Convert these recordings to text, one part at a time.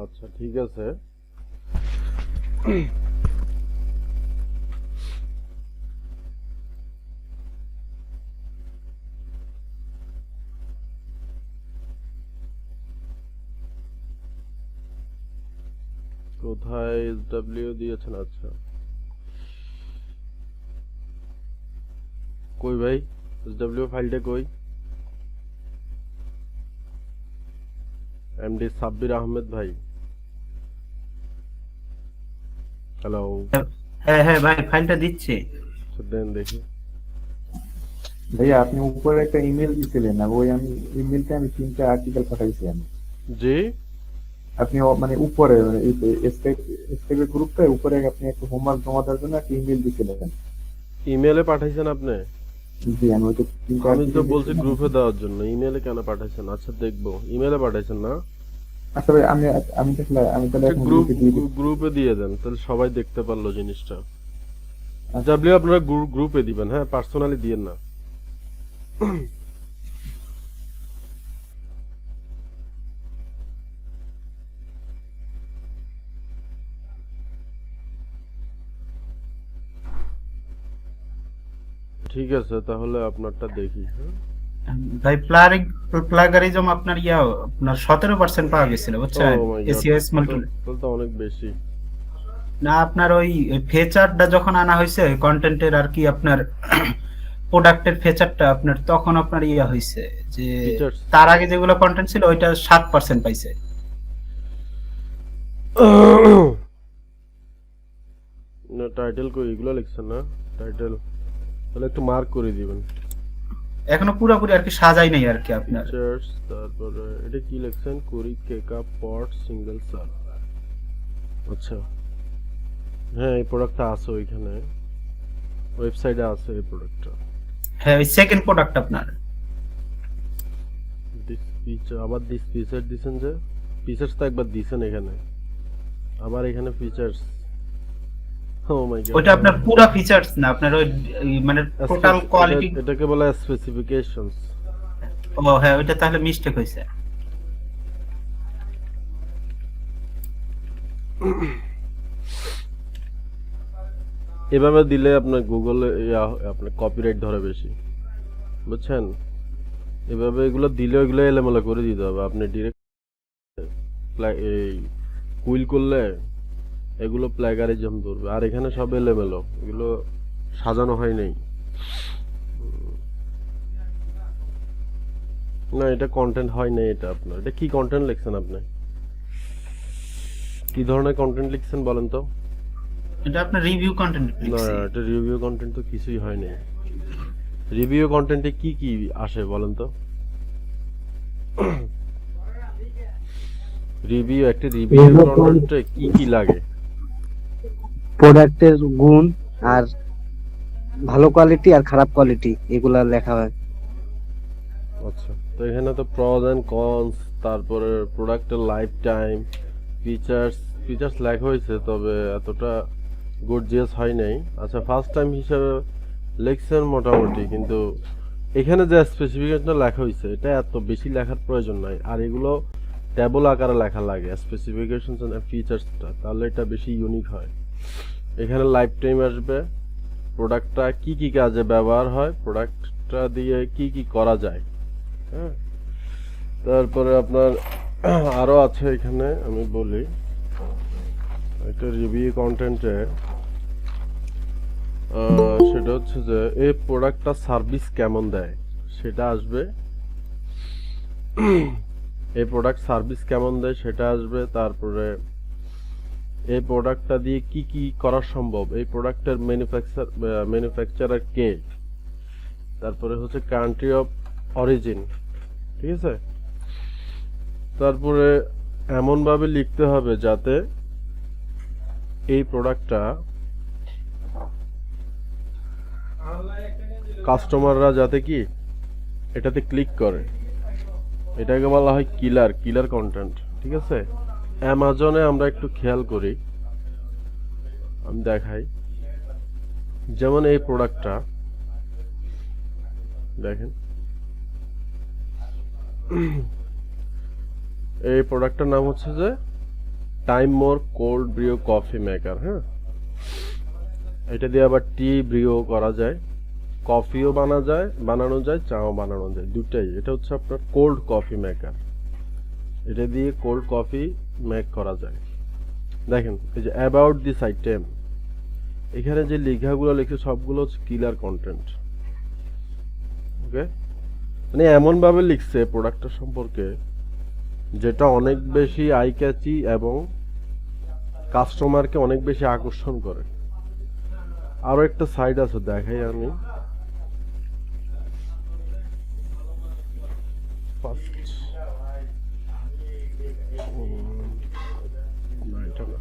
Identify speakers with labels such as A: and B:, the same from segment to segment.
A: আচ্ছা ঠিক আছে। কোথায় এসডব্লিউ দিয়েছেন? আচ্ছা কই ভাই এসডব্লিউ ফাইলটা কই? এমডি সাব্বির আহমেদ ভাই, হ্যালো।
B: হ্যাঁ হ্যাঁ ভাই, ফাইলটা দিচ্ছি।
A: দেন দেখি।
C: ভাইয়া আপনি উপরে একটা ইমেল দিছিলেন, আর ওই আমি ইমেলটা আমি 3টা আর্টিকেল পাঠাইছি আমি।
A: জি,
C: আপনি মানে উপরে স্কাইপের গ্রুপে উপরে আপনি একটা হোমওয়ার্ক জমা দেওয়ার জন্য একটা ইমেল দিছিলেন।
A: ইমেলে পাঠাইছেন আপনি?
C: জি আমি ওইটা 3টা
A: আমি তো
C: আর্টিকেল
A: বলছি
C: দিছিলাম।
A: গ্রুপে দেওয়ার জন্য, ইমেলে কেন পাঠাইছেন? আচ্ছা দেখবো। ইমেলে পাঠাইছেন না?
C: আচ্ছা ভাই, আমি তাহলে
A: একটা
C: এখন গ্রুপে দিয়ে দিচ্ছি।
A: গ্রুপে দিয়ে দেন, তাহলে সবাই দেখতে পারলো জিনিসটা।
C: আচ্ছা
A: ডাব্লিউ আপনারা গ্রুপে দিবেন, হ্যাঁ, পার্সোনালি দিয়েন না। ঠিক আছে, তাহলে আপনারটা দেখি। হ্যাঁ,
B: ভাই প্লাগারিজম আপনার আপনার 17% পাওয়া গেছিল,
A: ও
B: বুঝছেন?
A: মাই গড,
B: এসিএস মাল্টি
A: তাহলে তো অনেক বেশি।
B: না, আপনার ওই ফেচারটা যখন আনা হয়েছে কন্টেন্টের আর কি, আপনার প্রোডাক্টের ফেচারটা আপনার তখন আপনার হয়েছে যে
A: ফিচার্স
B: তার আগে যেগুলো কন্টেন্ট ছিল ওইটা 7% পাইছে।
A: না, টাইটেল কই? এগুলো লিখছেন না টাইটেল? তাহলে একটু মার্ক করে দিবেন।
B: এখনো পুরোপুরি আর কি সাজাই নাই আর কি আপনার।
A: ফিচার্স, তারপরে এটা কি লিখছেন? কুরি কেকা পট সিঙ্গেল সার। আচ্ছা, হ্যাঁ এই প্রোডাক্টটা আছে ওইখানে, ওয়েবসাইটে আছে এই প্রোডাক্টটা।
B: হ্যাঁ, ওই সেকেন্ড প্রোডাক্ট আপনার।
A: দিস ফিচার, আবার দিস ফিচার দিছেন যে? ফিচার্স তো একবার দিছেন এখানে, আবার এখানে ফিচার্স। ও মাই গড,
B: ওইটা আপনার পুরো ফিচারস না, আপনার ওই মানে টোটাল কোয়ালিটি।
A: এটাকে বলে স্পেসিফিকেশনস।
B: ও হ্যাঁ, ওইটা তাহলে মিস্টেক হয়েছে।
A: এভাবে দিলে আপনার গুগলে আপনার কপিরাইট ধরে বেশি, বুঝছেন? এভাবে এগুলো দিলে এগুলো এলোমেলো করে দিতে হবে। আপনি ডিরেক্ট এই কুইল করলে এগুলো প্লাগারিজম ধরবে, আর এখানে সব এলোমেলো, এগুলো সাজানো হয় নাই। না, এটা কন্টেন্ট হয় নাই। এটা আপনার, এটা কি কন্টেন্ট লিখছেন আপনি? কি ধরনের কন্টেন্ট লিখছেন বলেন তো?
B: এটা আপনার রিভিউ কন্টেন্ট
A: না,
B: লিখছি।
A: এটা রিভিউ কন্টেন্ট তো কিছুই হয় নাই। রিভিউ কন্টেন্টে কি কি আসে বলেন তো? একটা রিভিউ কন্টেন্টে কি কি লাগে?
D: প্রোডাক্টের গুণ আর ভালো কোয়ালিটি আর খারাপ কোয়ালিটি এগুলা লেখা হয়।
A: আচ্ছা, তো এখানে তো প্রস এন্ড কনস, তারপরে প্রোডাক্টের লাইফ টাইম, ফিচার্স ফিচার্স লেখা হয়েছে, তবে এতটা গর্জিয়াস হয় নাই। আচ্ছা, ফার্স্ট টাইম হিসেবে লিখছেন মোটামুটি, কিন্তু এখানে যে স্পেসিফিকেশনটা লেখা হয়েছে এটা এত বেশি লেখার প্রয়োজন নাই। আর এগুলো ট্যাবল আকারে লেখা লাগে, স্পেসিফিকেশন এন্ড ফিচার্সটা, তাহলে এটা বেশি ইউনিক হয়। এখানে লাইফ টাইম আসবে, প্রোডাক্টটা কি কি কাজে ব্যবহার হয়, প্রোডাক্টটা দিয়ে কি কি করা যায়। হ্যাঁ, তারপরে আপনার আরো আছে এখানে, আমি বলি একটা রিভিউ কন্টেন্টে, সেটা হচ্ছে যে এই প্রোডাক্টটা সার্ভিস কেমন দেয় সেটা আসবে। এই প্রোডাক্ট সার্ভিস কেমন দেয় সেটা আসবে। তারপরে এই প্রোডাক্টটা দিয়ে কি কি করা সম্ভব, এই প্রোডাক্টের ম্যানুফ্যাকচারার কে, তারপরে হচ্ছে কান্ট্রি অফ অরিজিন, ঠিক আছে? তারপরে এমন ভাবে লিখতে হবে যাতে এই প্রোডাক্টটা কাস্টমাররা যাতে কি এটাতে ক্লিক করে, এটাকে বলা হয় কিলার কন্টেন্ট, ঠিক আছে? অ্যামাজনে আমরা একটু খেয়াল করি, আমি দেখাই। যেমন এই প্রোডাক্টটা দেখেন, এই প্রোডাক্টটার নাম হচ্ছে যে টাইম মোর কোল্ড ব্রিও কফি মেকার, হ্যাঁ, এটা দিয়ে আবার টি ব্রিও করা যায়, কফিও বানানো যায়, চাও বানানো যায়, দুটাই। এটা হচ্ছে আপনার কোল্ড কফি মেকার, এটা দিয়ে কোল্ড কফি মেক করা যায়। দেখেন এই যে অ্যাবাউট দিস আইটেম, এখানে যে লেখাগুলো লিখছে সবগুলো হচ্ছে কিলার কন্টেন্ট। ওকে, মানে এমন ভাবে লিখছে প্রোডাক্টটা সম্পর্কে যেটা অনেক বেশি আই ক্যাচি এবং কাস্টমারকে অনেক বেশি আকর্ষণ করে। আরো একটা সাইড আছে, দেখাই আমি। ফার্স্ট না, এটা না,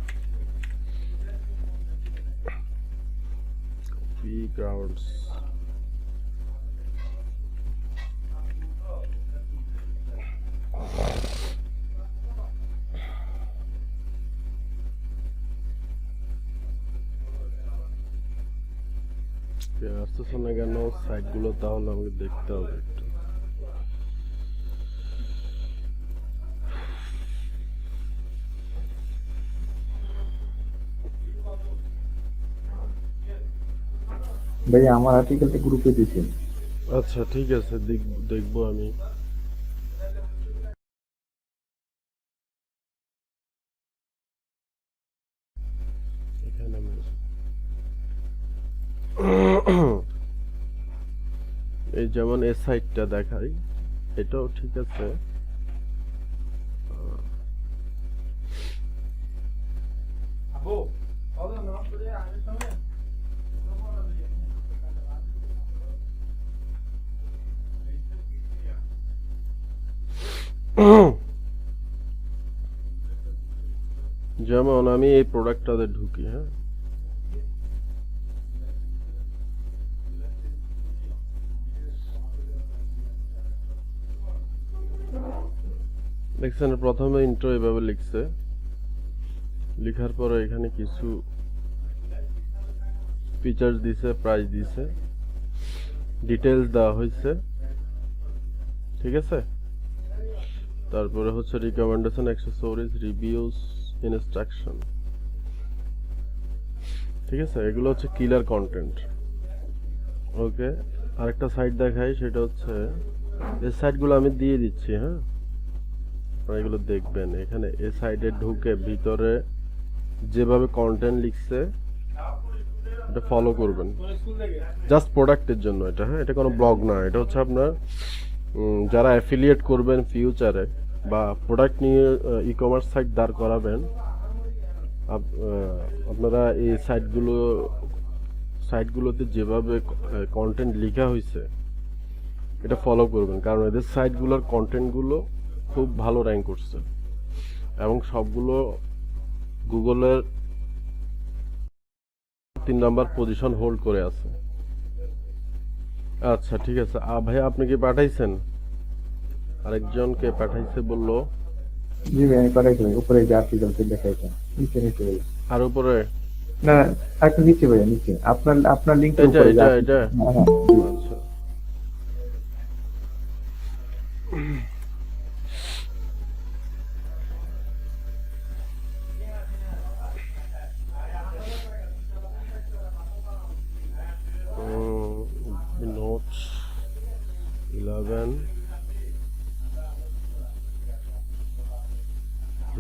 A: কফি গ্রাউন্ডস। আসতেছে না কেন সাইট গুলো? তাহলে আমাকে দেখতে হবে একটু।
C: ভাইয়া আমার আর্টিকেলটা গ্রুপে দিয়েছেন।
A: আচ্ছা ঠিক আছে, দেখবো আমি। এখানে এই যেমন এই সাইটটা দেখাই, এটাও ঠিক আছে। যেমন আমি এই প্রোডাক্টটাতে ঢুকি, হ্যাঁ, দেখছেন প্রথমে ইন্ট্রো এভাবে লিখছে, লেখার পরে এখানে কিছু ফিচার্স দিছে, প্রাইস দিছে, ডিটেইলস দেওয়া হয়েছে, ঠিক আছে। তারপরে হচ্ছে রিকমেন্ডেশন, অ্যাক্সেসরিজ, রিভিউস, ইনস্ট্রাকশন, ঠিক আছে। এগুলো হচ্ছে কিলার কন্টেন্ট। ওকে, আরেকটা সাইট দেখাই, সেটা হচ্ছে এই সাইটগুলো আমি দিয়ে দিচ্ছি, হ্যাঁ, আপনারা এগুলো দেখবেন। এখানে এই সাইডে ঢুকে ভিতরে যেভাবে কন্টেন্ট লিখছে এটা ফলো করবেন, জাস্ট প্রোডাক্টের জন্য এটা, হ্যাঁ, এটা কোনো ব্লগ না। এটা হচ্ছে আপনার যারা অ্যাফিলিয়েট করবেন ফিউচারে বা প্রোডাক্ট নিয়ে ই কমার্স সাইট দাঁড় করাবেন, আপনারা এই সাইটগুলোতে যেভাবে কন্টেন্ট লেখা হয়েছে এটা ফলো করবেন, কারণ এদের সাইটগুলোর কন্টেন্টগুলো খুব ভালো র্যাঙ্ক করছে এবং সবগুলো গুগলের 3 নাম্বার পজিশন হোল্ড করে আছে। আচ্ছা ঠিক আছে, ভাই আপনি কি পাঠাইছেন? আরেকজনকে পাঠাইছে বললো।
C: জি ভাই আমি পাঠাইছি ভাই, উপরে যে আর্টিকেলটা দেখাইছেন নিচে নিচে ভাইয়া।
A: আর উপরে
C: না একটু নিচে ভাইয়া, নিচে আপনার লিংকের
A: এটা
C: উপরে
A: এটা এটা
C: হ্যাঁ হ্যাঁ জি।
A: আচ্ছা নোটস 11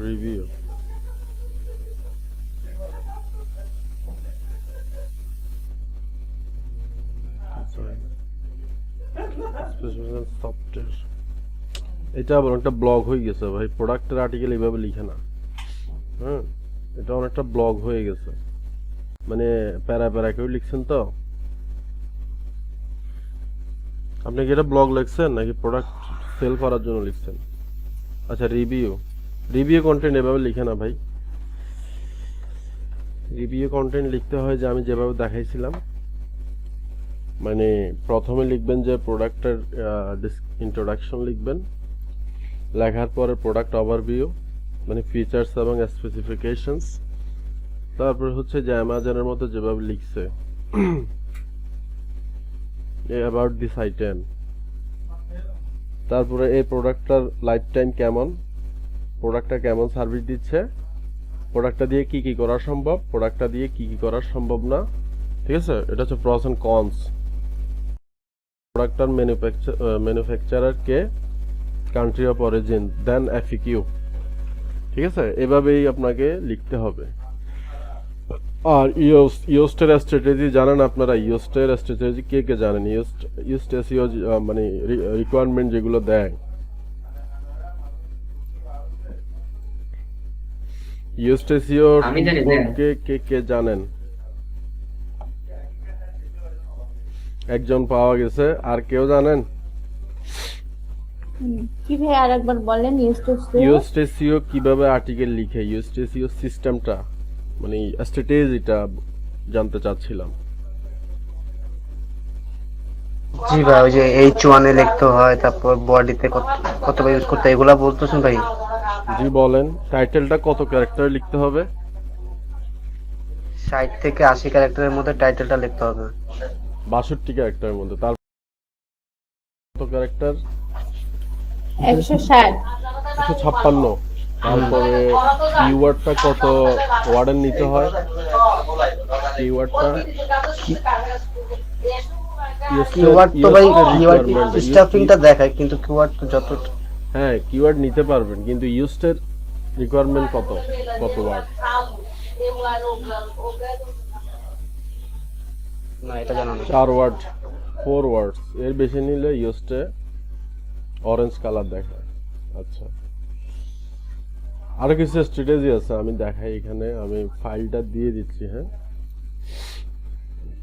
A: রিভিউ। সফটওয়্যার, এটা আবার একটা ব্লগ হয়ে গেছে ভাই, প্রোডাক্টের আর্টিকেল এইভাবে লিখে না, হ্যাঁ, এটা অনেকটা ব্লগ হয়ে গেছে, মানে প্যারা প্যারা কেউ লিখছেন তো। আপনি কি এটা ব্লগ লিখছেন নাকি প্রোডাক্ট সেল করার জন্য লিখছেন? আচ্ছা রিভিউ কন্টেন্ট এভাবে লিখে না ভাই, রিভিউ কন্টেন্ট লিখতে হয় যে আমি যেভাবে দেখাইছিলাম, মানে প্রথমে লিখবেন যে প্রোডাক্টের ইন্ট্রোডাকশন লিখবেন, লেখার পরে প্রোডাক্ট ওভারভিউ মানে ফিচার্স এবং স্পেসিফিকেশনস, তারপর হচ্ছে যে অ্যামাজনের মতো যেভাবে লিখছে অ্যাবাউট দিস আইটেম, তারপরে এই প্রোডাক্টটার লাইফ টাইম কেমন, প্রোডাক্টটা কেমন সার্ভিস দিচ্ছে, প্রোডাক্টটা দিয়ে কি কি করা সম্ভব, প্রোডাক্টটা দিয়ে কি কি করা সম্ভব না। ঠিক আছে, এটা হচ্ছে প্রস এন্ড কনস। প্রোডাক্টটার ম্যানুফ্যাকচারার কে, কান্ট্রি অফ অরিজিন, দেন এফিকিউ। ঠিক আছে, এভাবেই আপনাকে লিখতে হবে। আর ইউস্টের স্ট্র্যাটেজি জানেন আপনারা? ইউস্টের স্ট্র্যাটেজি কে কে জানেন? ইউস্ট এসইও মানে রিকোয়ারমেন্ট যেগুলো দেয়, ইউস্ট এসইও
E: আমি জানি,
A: সম্পর্কে কে কে জানেন? একজন পাওয়া গেছে, আর কেউ জানেন?
F: কি ভাই আরেকবার বলেন?
A: ইউস্ট এসইও কিভাবে আর্টিকেল লিখে, ইউস্ট এসইও সিস্টেমটা মানে স্ট্র্যাটেজিটা জানতে চাচ্ছিলাম।
D: জি ভাই, ওই যে H1 এ লিখতে হয়, তারপর বডিতে কত ইউজ করতে হয়, এগুলা বলতেছেন ভাই?
A: জি বলেন। টাইটেলটা কত ক্যারেক্টার লিখতে হবে?
D: 60 থেকে 80 ক্যারেক্টারের মধ্যে টাইটেলটা লিখতে হবে।
A: 62 ক্যারেক্টারের মধ্যে। তার কত ক্যারেক্টার?
F: 160।
A: 156। তারপরে কিওয়ার্ডটা কত ওয়ার্ডের নিতে হয়? কিওয়ার্ডটা
D: কিওয়ার্ড তো ভাই, কিওয়ার্ড স্টাফিংটা দেখায়, কিন্তু কিওয়ার্ড তো যত,
A: হ্যাঁ কিওয়ার্ড নিতে পারবেন, কিন্তু ইউস্টের রিকোয়ারমেন্ট কত ওয়ার্ড?
D: না এটা জানা নেই।
A: 4 ওয়ার্ড, 4 ওয়ার্ডস। এর বেশি নিলে ইউস্টে অরেঞ্জ কালার দেখায়। আচ্ছা, আরো কিছু স্ট্র্যাটেজি আছে, আমি দেখাই এখানে। আমি ফাইলটা দিয়ে দিচ্ছি। হ্যাঁ,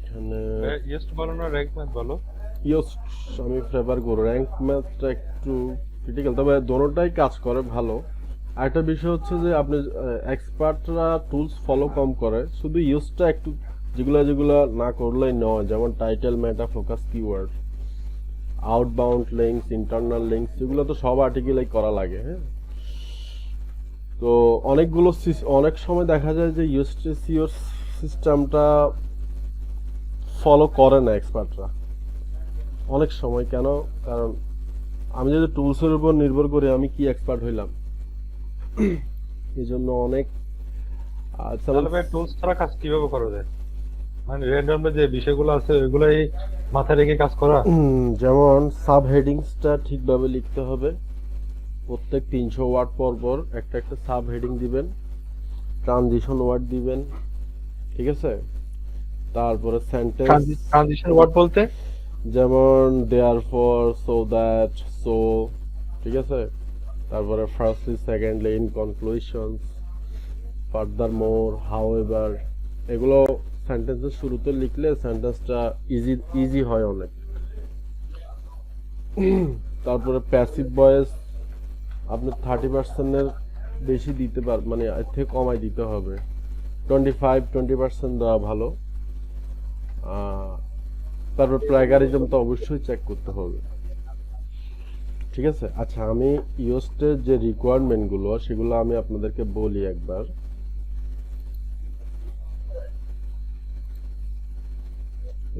A: এখানে
G: ইয়েস্ট বলো না র্যাঙ্ক ম্যাথ বলো।
A: ইউস্ট আমি প্রেফার করব। র্যাঙ্ক ম্যাথটা একটু ক্রিটিক্যাল, তবে দোনোটাই কাজ করে ভালো। আরেকটা বিষয় হচ্ছে যে আপনি এক্সপার্টরা টুলস ফলো কম করে, শুধু ইউজটা একটু যেগুলো না করলেই নয়, যেমন title, meta, focus, keyword, outbound links, internal links, এগুলো তো সব আর্টিকেলেই করা লাগে। হ্যাঁ, তো অনেক সময় দেখা যায় যে ইউএসটিসিওর সিস্টেমটা ফলো করে না এক্সপার্টরা অনেক সময়। কেন? কারণ আমি যদি টুলসের উপর নির্ভর করি, আমি কি এক্সপার্ট হইলাম? এই জন্য অনেক
G: তাহলে ভাই টুলস ছাড়া কাজ কিভাবে করা যায়? মানে র্যান্ডমলি যে বিষয়গুলো আছে ওইগুলাই মাথায় রেখে কাজ করা।
A: যেমন সাব হেডিংসটা ঠিকভাবে লিখতে হবে। প্রত্যেক 300 ওয়ার্ড পর পর একটা একটা সাব হেডিং দিবেন, ট্রানজিশন ওয়ার্ড দিবেন। ঠিক আছে, তারপরে সেন্টেন্স
G: ট্রানজিশন ওয়ার্ড বলতে
A: যেমন দেয়ারফর, সো দ্যাট, সো। ঠিক আছে, তারপরে firstly, secondly, in conclusions, further more, however, এগুলো সেন্টেন্সের শুরুতে লিখলে সেন্টেন্সটা ইজি হয় অনেক। তারপরে প্যাসিভ ভয়েস আপনি 30%-এর বেশি দিতে পারবেন, মানে এর থেকে কমাই দিতে হবে। 25-20% দেওয়া ভালো। তারপর প্লাগারিজম তো অবশ্যই চেক করতে হবে। ঠিক আছে, আচ্ছা আমি ইউস্টের যে রিকোয়ারমেন্টগুলো সেগুলো আমি আপনাদেরকে বলি একবার।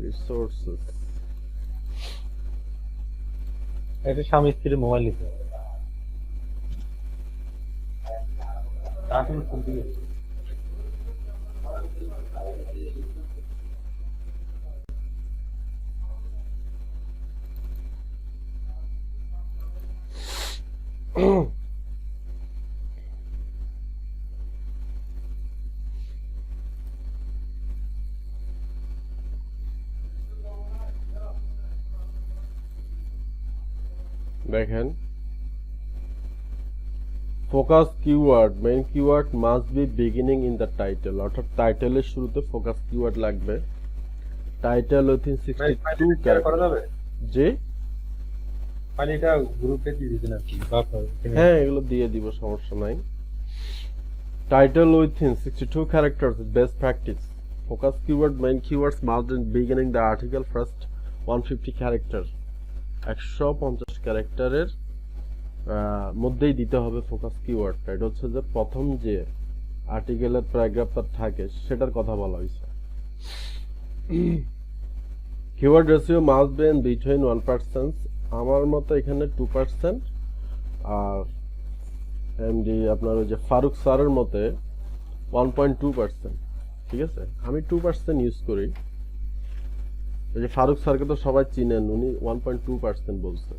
A: রিসোর্সেস,
G: একটা স্বামী স্ত্রীর মোবাইল নিতে
A: দেখেন, focus keyword, main keyword must be beginning in the title, অর্থাৎ টাইটেলের শুরুতে ফোকাস কিওয়ার্ড লাগবে। টাইটেল উইথিন 62
G: করা
A: ক্যারেক্টার।
G: যাবে।
A: জি
G: মানে এটা গ্রুপে দিয়ে দিবেন আর কি।
A: হ্যাঁ, এগুলো দিয়ে দিব, সমস্যা নাই। Title within 62 characters best practice. Focus keyword, main keywords must be beginning the article first 150 character. 150 ক্যারেক্টারের মধ্যেই দিতে হবে ফোকাস কিওয়ার্ডটা। এটা হচ্ছে যে প্রথম যে আর্টিকেলের প্যারাগ্রাফটা থাকে সেটার কথা বলা হয়েছে। Keyword ratio must be in between 1%। আমার মতে এখানে 2%, আর এমডি আপনার ওই যে ফারুক স্যারের মতে 1.2%, ঠিক আছে? আমি 2% ইউজ করি। এই যে ফারুক স্যারকে তো সবাই চিনেন, উনি 1.2% বলছে,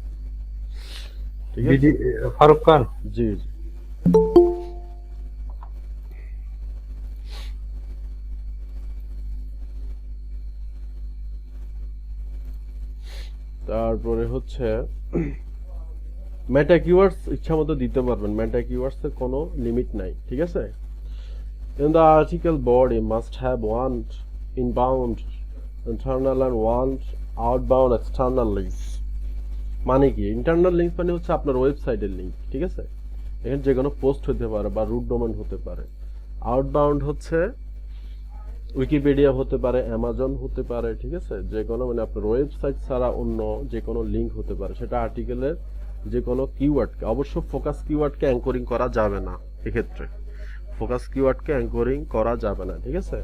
A: ঠিক আছে?
G: ফারুক খান।
A: জি জি। তারপরে হচ্ছে মেটা কিওয়ার্ডস ইচ্ছা মতো দিতে পারবেন, মেটা কিওয়ার্ডস এর কোনো লিমিট নাই, ঠিক আছে? In the article body must have one inbound internal and one outbound external links. মানে কি ইন্টারনাল লিঙ্ক? মানে হচ্ছে আপনার ওয়েবসাইটের লিঙ্ক, ঠিক আছে? এখানে যে কোনো পোস্ট হতে পারে বা রুট ডোমেন হতে পারে। আউটবাউন্ড হচ্ছে উইকিপিডিয়া হতে পারে, অ্যামাজন হতে পারে, ঠিক আছে? যে কোনো মানে আপনার ওয়েবসাইট ছাড়া অন্য যে কোনো লিঙ্ক হতে পারে, সেটা আর্টিকেলের যে কোনো কিওয়ার্ডকে, অবশ্য ফোকাস কিওয়ার্ডকে অ্যাঙ্করিং করা যাবে না এক্ষেত্রে, ফোকাস কিওয়ার্ডকে অ্যাঙ্করিং করা যাবে না, ঠিক আছে?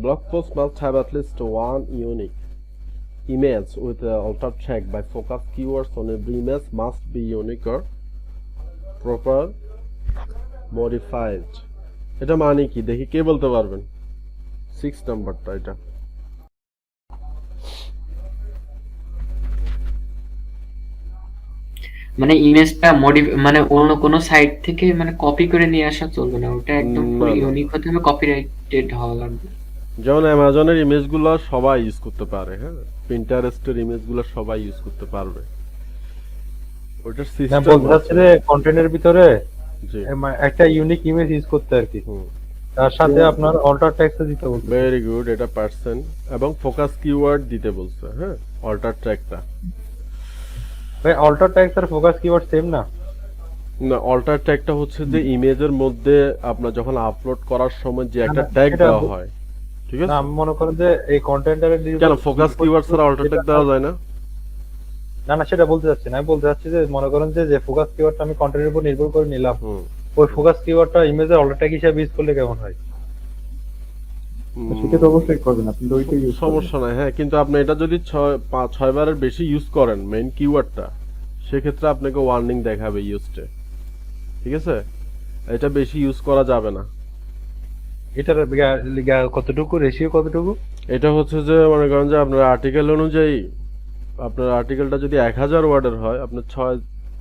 A: Blog post must have at least one unique image with alter check by focus keywords on every image must be unique or proper modified. এটা মানে কি দেখি কে বলতে পারবেন? 6 নাম্বারটা এটা।
E: মানে ইমেজটা মানে অন্য কোনো সাইট থেকে মানে কপি করে নিয়ে আসা চলবে না, ওটা একদম পুরো ইউনিক হতে হবে, কপিরাইটেড হওয়া লাগবে।
A: যেমন অ্যামাজনের ইমেজগুলো সবাই ইউজ করতে পারে, হ্যাঁ, পিন্টারেস্টের ইমেজগুলো সবাই ইউজ করতে পারবে, ওটার
G: না
A: সিস্টেম
G: বলতে চাচ্ছি যে কন্টেন্টের ভিতরে
A: জি
G: একটা ইউনিক ইমেজ ইউজ করতে আর কি, তার সাথে আপনার অল্টার টেক্সট দিতে বলতে।
A: ভেরি গুড, এটা পারসেন এবং ফোকাস কিওয়ার্ড দিতে বলছে, হ্যাঁ, অল্টার ট্র্যাকটা।
G: ভাই অল্টার টেক্সট আর ফোকাস কিওয়ার্ড সেম না?
A: না, অল্টার ট্যাগটা হচ্ছে যে ইমেজের মধ্যে আপনার যখন আপলোড করার সময় যে একটা
G: না,
A: ট্যাগ
G: এটা
A: দেওয়া হয়, ঠিক
G: না
A: আছে?
G: আমি মনে করেন যে এই কন্টেন্টের
A: কেন ফোকাস কিওয়ার্ড ছাড়া অল্টার ট্যাগ দেওয়া যায় না?
G: না না সেটা বলতে চাচ্ছি না, আমি বলতে চাচ্ছি যে মনে করেন যে ফোকাস কিওয়ার্ডটা আমি কন্টেন্টের উপর নির্ভর করে নিলাম, ওই ফোকাস কিওয়ার্ডটা ইমেজের অল্টার ট্যাগ হিসেবে ইউজ করলে কেমন হয়?
C: সেটা তো অবশ্যই করবেন, আপনি তো ওইটাই ইউজ
A: সমস্যা নাই, হ্যাঁ, কিন্তু আপনি এটা যদি 6 বারের বেশি ইউজ করেন মেইন কিওয়ার্ডটা, সেক্ষেত্রে আপনাকে ওয়ার্নিং দেখাবে ইউজটে, ঠিক আছে? এটা বেশি ইউজ করা যাবে না।
G: এটার কতটুকু রেশিও কতটুকু?
A: এটা হচ্ছে যে মনে করেন যে আপনার আর্টিকেল অনুযায়ী, আপনার আর্টিকেলটা যদি 1000 ওয়ার্ডের হয়, আপনি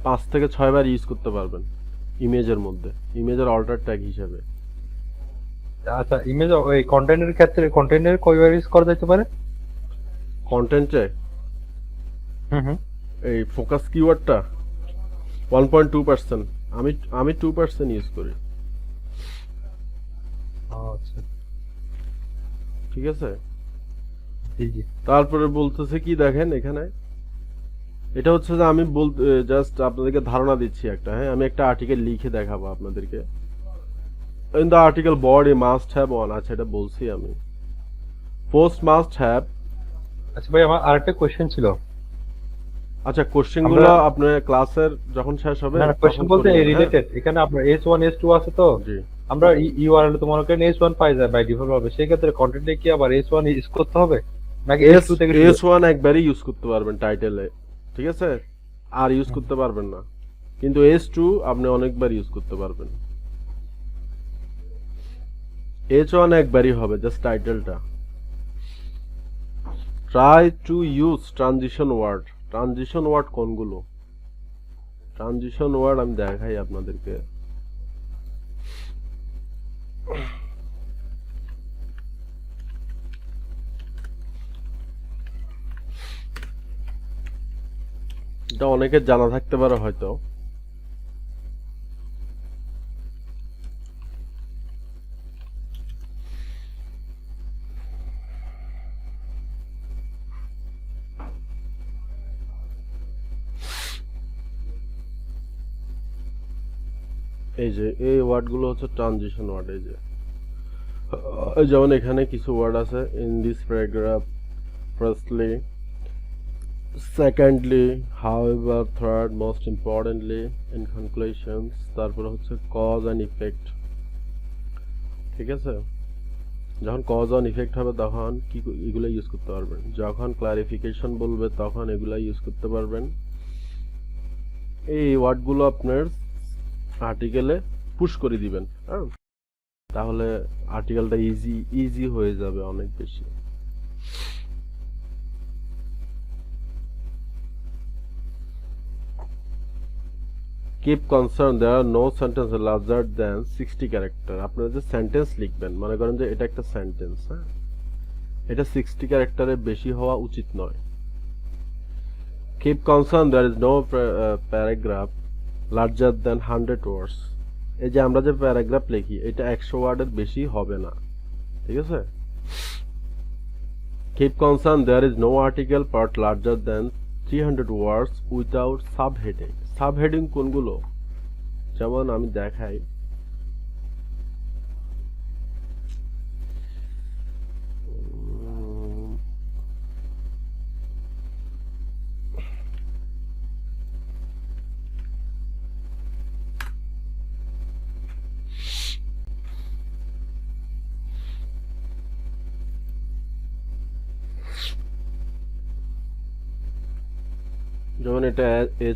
A: 5 থেকে 6 বার ইউজ করতে পারবেন ইমেজের মধ্যে, ইমেজের অল্টার ট্যাগ হিসেবে।
G: আচ্ছা ইমেজ ওই কন্টেন্টের ক্ষেত্রে কন্টেন্টের কয়বার ইউজ করা যেতে পারে?
A: কন্টেন্টে
G: হুম
A: এই ফোকাস কিওয়ার্ডটা 1.2%, আমি 2% ইউজ করি,
G: আচ্ছা
A: ঠিক আছে?
G: জি জি।
A: তারপরে বলতেছে কি দেখেন এখানে, এটা হচ্ছে যে আমি জাস্ট আপনাদেরকে ধারণা দিচ্ছি একটা, হ্যাঁ, আমি একটা আর্টিকেল লিখে দেখাবো আপনাদেরকে। In the article body must have one, আচ্ছা এটা বলছি আমি। পোস্ট মাস্ট হ্যাভ,
G: আচ্ছা ভাই আমার আরেকটা কোশ্চেন ছিল।
A: আচ্ছা কোশ্চেনগুলো আপনার ক্লাসের যখন শেষ হবে
G: না কোশ্চেন
A: তখন
G: বলতে
A: করবেন, হ্যাঁ?
G: রিলেটেড, এখানে আপনার S1 S2 আছে তো,
A: জি
G: আমরা ইউআরএল তো মনে করেন S1 পাই যায় বাই ডিফল্ট ভাবে, সেই ক্ষেত্রে কন্টেন্টে কি আবার S1 ইউজ করতে হবে নাকি S2 থেকে
A: S1 একবারই ইউজ করতে পারবেন টাইটেলে, ঠিক আছে? আর ইউজ করতে পারবেন না, কিন্তু S2 আপনি অনেকবার ইউজ করতে পারবেন। H1 একবারই হবে, জাস্ট টাইটেলটা। Try to use transition word, transition word কোনগুলো? ট্রানজিশন ওয়ার্ড আমি দেখাই আপনাদেরকে। এটা অনেকের জানা থাকতে পারে হয়তো। এই যে এই ওয়ার্ডগুলো হচ্ছে ট্রানজিশন ওয়ার্ড, এই যে যেমন এখানে কিছু ওয়ার্ড আছে, in this paragraph, firstly, secondly, however, third, most importantly, in conclusions, তারপরে হচ্ছে কজ অ্যান্ড ইফেক্ট, ঠিক আছে? যখন কজ অ্যান্ড ইফেক্ট হবে তখন কি এগুলো ইউজ করতে পারবেন, যখন ক্লারিফিকেশন বলবে তখন এগুলা ইউজ করতে পারবেন। এই ওয়ার্ডগুলো আপনার আর্টিকেলে পুশ করে দিবেন, হ্যাঁ, তাহলে আর্টিকেলটা ইজি হয়ে যাবে অনেক বেশি। Keep concern there are no sentences larger than 60 character। আপনারা যে সেন্টেন্স লিখবেন, মনে করেন যে এটা একটা সেন্টেন্স, হ্যাঁ, এটা 60 ক্যারেক্টারের বেশি হওয়া উচিত নয়। Keep concern there is no paragraph larger than 100 words। এই যে আমরা যে প্যারাগ্রাফ লিখি এটা 100 ওয়ার্ডের বেশি হবে না, ঠিক আছে। Keep concern there is no article part larger than 300 words without subheading। Subheading কোনগুলো, যেমন আমি দেখাই, যেমন এটা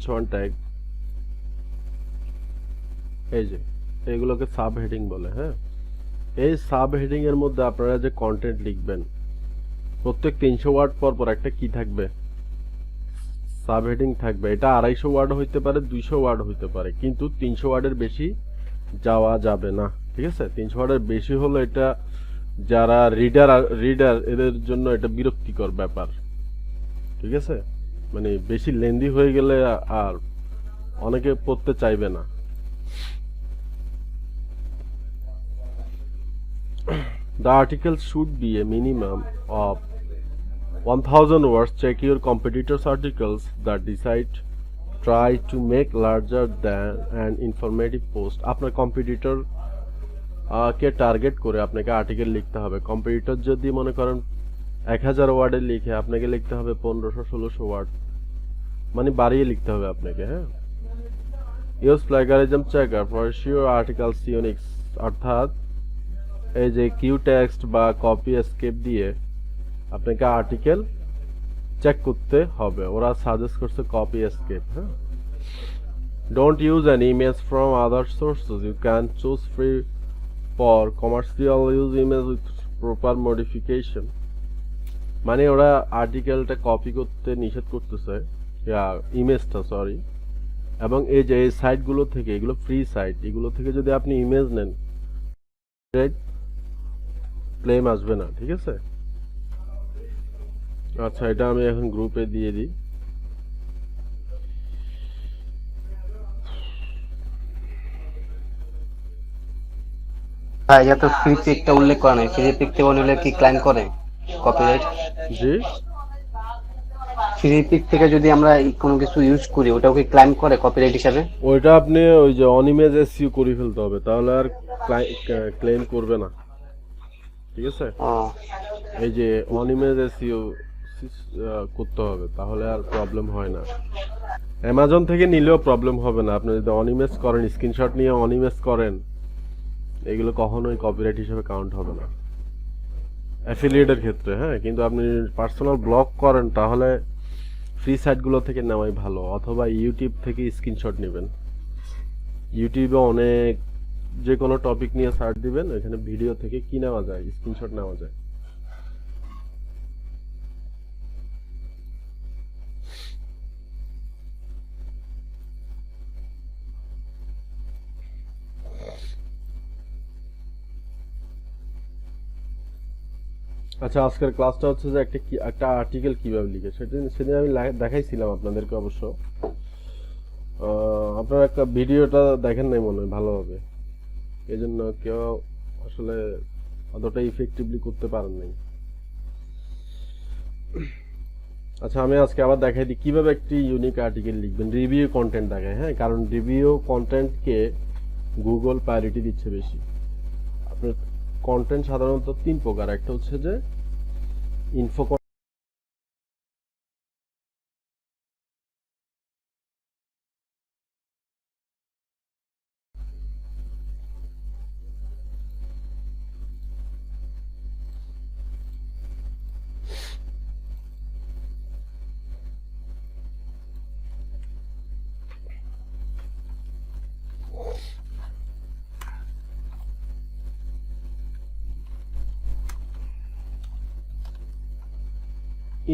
A: H1 ট্যাগ, এই যে এগুলোকে সাব হেডিং বলে, হ্যাঁ। এই সাব হেডিং এর মধ্যে আপনারা যে কন্টেন্ট লিখবেন প্রত্যেক 300 ওয়ার্ড পর পর একটা কি থাকবে, সাব হেডিং থাকবে। এটা 250 ওয়ার্ড হইতে পারে, 200 ওয়ার্ড হইতে পারে, কিন্তু 300 ওয়ার্ডের বেশি যাওয়া যাবে না, ঠিক আছে। 300 ওয়ার্ডের বেশি হলো এটা যারা রিডার এদের জন্য এটা বিরক্তিকর ব্যাপার, ঠিক আছে। মানে বেশি লেন্দি হয়ে গেলে আর অনেকে পড়তে চাইবে না। The article should be a minimum of 1000 words। Check your competitors' articles that decide try to make larger than an informative post। আপনার কম্পিটিটর কে টার্গেট করে আপনাকে আর্টিকেল লিখতে হবে। কম্পিটিটর যদি মনে করেন 1000 ওয়ার্ডে লিখে, আপনাকে লিখতে হবে 1500-1600 ওয়ার্ড, মানে বাড়িয়ে লিখতে হবে আপনাকে, হ্যাঁ। Use plagiarism checker for sure articles unique। অর্থাৎ এই যে কিউ টেক্সট বা কপি এসকেপ দিয়ে আপনাকে আর্টিকেল চেক করতে হবে। ওরা সাজেস্ট করছে কপি এসকেপ, হ্যাঁ। Don't use an image from other sources। You can choose free for commercial use image with proper modification। মানে ওরা আর্টিকেলটা কপি করতে নিষেধ করতেছে, ইমেজটা, সরি। এবং এই যে এই সাইটগুলো থেকে, এগুলো ফ্রি সাইট, এগুলো থেকে যদি আপনি ইমেজ নেন ক্লেম আসবে না, ঠিক আছে। আচ্ছা, এটা আমি এখন গ্রুপে দিয়ে দিই।
D: ভাই, এটা তো ফ্রি পিকটা উল্লেখ করা নাই। ফ্রি পিকটা উল্লেখ কি ক্লাইম করে কপিরাইট?
A: জি,
D: ফ্রি পিক থেকে যদি আমরা কোনো কিছু ইউজ করি ওটাও কি ক্লাইম করে কপিরাইট হিসাবে?
A: ওইটা আপনি ওই যে অনিমেজ এসইউ করে ফেলতে হবে, তাহলে আর ক্লেম করবে না, ঠিক আছে। এই যে অনিমেজ এসইউ করতে হবে, তাহলে আর প্রবলেম হয় না। অ্যামাজন থেকে নিলেও প্রবলেম হবে না। আপনি যদি অনিমেজ করেন, স্ক্রিনশট নিয়ে অনিমেজ করেন, এগুলো কখনোই কপিরাইট হিসেবে কাউন্ট হবে না অ্যাফিলিয়েটের ক্ষেত্রে, হ্যাঁ। কিন্তু আপনি পার্সোনাল ব্লগ করেন, তাহলে ফ্রি সাইটগুলো থেকে নেওয়াই ভালো, অথবা ইউটিউব থেকে স্ক্রিনশট নেবেন। ইউটিউবে অনেক, যে কোনো টপিক নিয়ে সার্চ দিবেন, এখানে ভিডিও থেকে কি নেওয়া যায়, স্ক্রিনশট নেওয়া যায়। আচ্ছা, আজকের ক্লাসটা হচ্ছে যে একটা আর্টিকেল কিভাবে লিখে, সেদিন আমি দেখাইছিলাম আপনাদেরকে অবশ্য। আপনারা একটা ভিডিওটা দেখেন নাই মনে হয় ভালোভাবে, এই জন্য কেউ আসলে অতটা ইফেক্টিভলি করতে পারেন নাই। আচ্ছা, আমি আজকে আবার দেখাই দিই কিভাবে একটি ইউনিক আর্টিকেল লিখবেন। রিভিউ কন্টেন্ট দেখায়, হ্যাঁ, কারণ রিভিউ কন্টেন্টকে গুগল প্রায়োরিটি দিচ্ছে বেশি। আপনার কন্টেন্ট সাধারণত 3 প্রকার। একটা হচ্ছে যে ইনফো,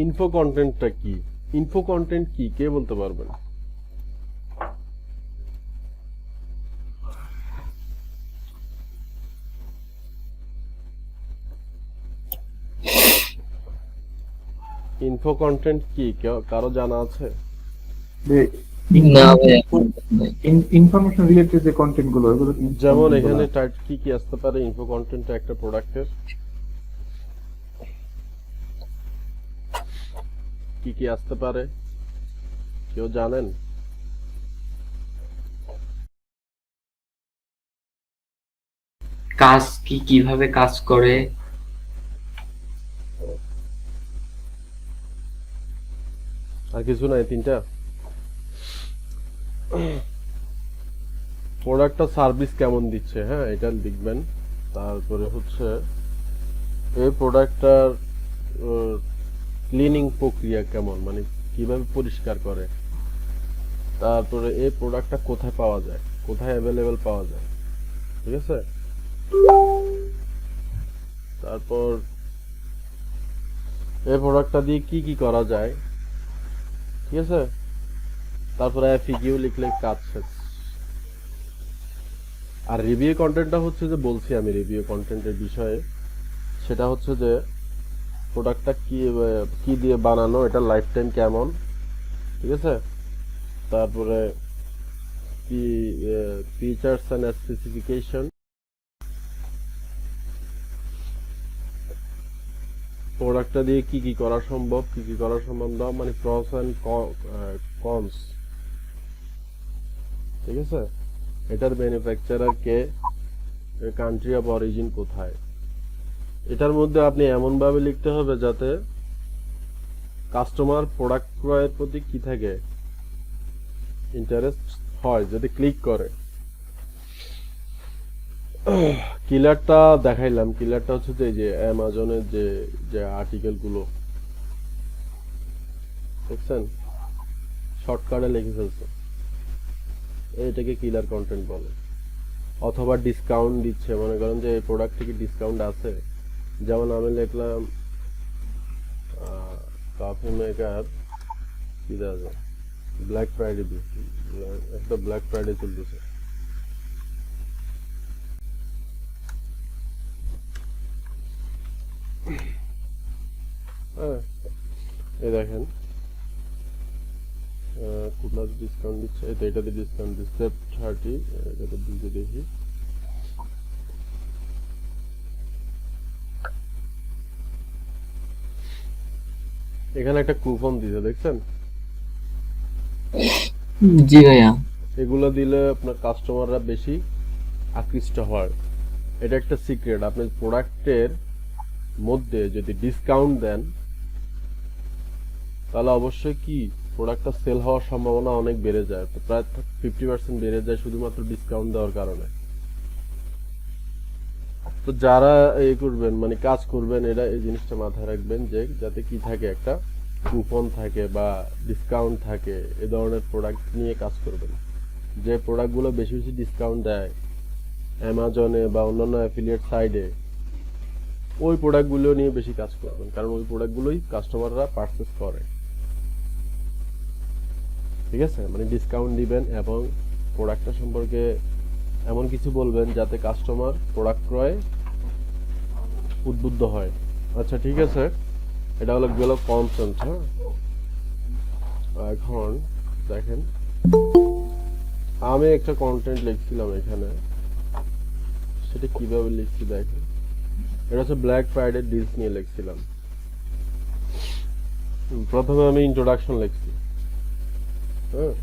A: ইনফো কন্টেন্টটা কি? ইনফো কন্টেন্ট কি কে বলতে পারবেন? ইনফো কন্টেন্ট কি কারো জানা আছে?
H: না ভাইয়া
C: ইনফরমেশন রিলেটেড যে কন্টেন্ট গুলো এগুলো কি
A: যেমন এখানে কি কি আসতে পারে ইনফো কন্টেন্টে একটা প্রোডাক্টের? কি কি আসতে পারে কেউ জানেন?
E: কাজ কি, কিভাবে কাজ করে,
A: আর কিছু নাই? তিনটা প্রোডাক্টটা সার্ভিস কেমন দিচ্ছে, হ্যাঁ এটা লিখবেন। তারপরে হচ্ছে এই প্রোডাক্টটার ক্লিনিং প্রক্রিয়া কেমন, মানে কিভাবে পরিষ্কার করে। তারপরে এই প্রোডাক্টটা কোথায় পাওয়া যায়, কোথায় অ্যাভেলেবেল পাওয়া যায়, ঠিক আছে। তারপর এই প্রোডাক্টটা দিয়ে কি কি করা যায়, ঠিক আছে। তারপরে এফএকিউ লিখলে কাজ শেষ। আর রিভিউ কন্টেন্টটা হচ্ছে যে বলছি আমি রিভিউ কন্টেন্টের বিষয়ে, সেটা হচ্ছে যে প্রোডাক্টটা কি দিয়ে বানানো, এটা লাইফ টাইম কেমন, ঠিক আছে। তারপরে কি ফিচার্স এন্ড স্পেসিফিকেশন, প্রোডাক্টটা দিয়ে কি কি করা সম্ভব, কি কি করা সম্ভব না, মানে প্রস এন্ড কনস, ঠিক আছে। এটার ম্যানুফ্যাকচারার কে, কান্ট্রি অফ অরিজিন কোথায়। এটার মধ্যে আপনি এমন ভাবে লিখতে হবে যাতে কাস্টমার প্রোডাক্ট ক্রয়ের প্রতি কি থাকে, ইন্টারেস্ট হয়, যদি ক্লিক করে। কিলারটা দেখাইলাম, কিলারটা হচ্ছে যে এই যে অ্যামাজনের যে যে আর্টিকেল গুলো দেখছেন, শর্টকাটে লিখে ফেলছে, এটাকে কিলার কন্টেন্ট বলে। অথবা ডিসকাউন্ট দিচ্ছে, মনে করেন যে এই প্রোডাক্ট থেকে ডিসকাউন্ট আছে, যেমন আমি লিখলাম কফি মেকার কি দেওয়া যায়, ব্ল্যাক ফ্রাইডে একটা ব্ল্যাক ফ্রাইডে চলতেছে, হ্যাঁ এই দেখেন কোথায় ডিসকাউন্ট দিচ্ছে, এটাতে ডিসকাউন্ট দিচ্ছে 30, এটাতে দিতে দেখি। এখানে একটা কুপন দিতে দেখছেন,
H: জি ভাইয়া
A: এগুলো দিলে আপনার কাস্টমাররা বেশি আকৃষ্ট হয়। এটা একটা সিক্রেট, আপনি প্রোডাক্টের মধ্যে যদি ডিসকাউন্ট দেন তাহলে অবশ্যই কি প্রোডাক্টটা সেল হওয়ার সম্ভাবনা অনেক বেড়ে যায়, প্রায় 50% বেড়ে যায় শুধুমাত্র ডিসকাউন্ট দেওয়ার কারণে। তো যারা এই করবেন মানে কাজ করবেন, এটা এই জিনিসটা মাথায় রাখবেন যে যাতে কি থাকে, একটা কুপন থাকে বা ডিসকাউন্ট থাকে, এই ধরনের প্রোডাক্ট নিয়ে কাজ করবেন। যে প্রোডাক্টগুলো বেশি বেশি ডিসকাউন্ট দেয় অ্যামাজনে বা অন্যান্য অ্যাফিলিয়েট সাইডে, ওই প্রোডাক্টগুলো নিয়ে বেশি কাজ করবেন, কারণ ওই প্রোডাক্টগুলোই কাস্টমাররা পারচেস করে, ঠিক আছে। মানে ডিসকাউন্ট দিবেন এবং প্রোডাক্টটা সম্পর্কে এমন কিছু বলবেন যাতে কাস্টমার প্রোডাক্ট ক্রয়ে উদ্বুদ্ধ হয়। আচ্ছা ঠিক আছে, এটা হলো গেল কনসেন্ট। হ্যাঁ, এখন দেখেন আমি একটা কন্টেন্ট লিখছিলাম এখানে, সেটা কিভাবে লিখছি দেখেন। এটা হচ্ছে ব্ল্যাক ফ্রাইডে ডিলস নিয়ে লিখছিলাম। প্রথমে আমি ইন্ট্রোডাকশন লিখছি, হ্যাঁ,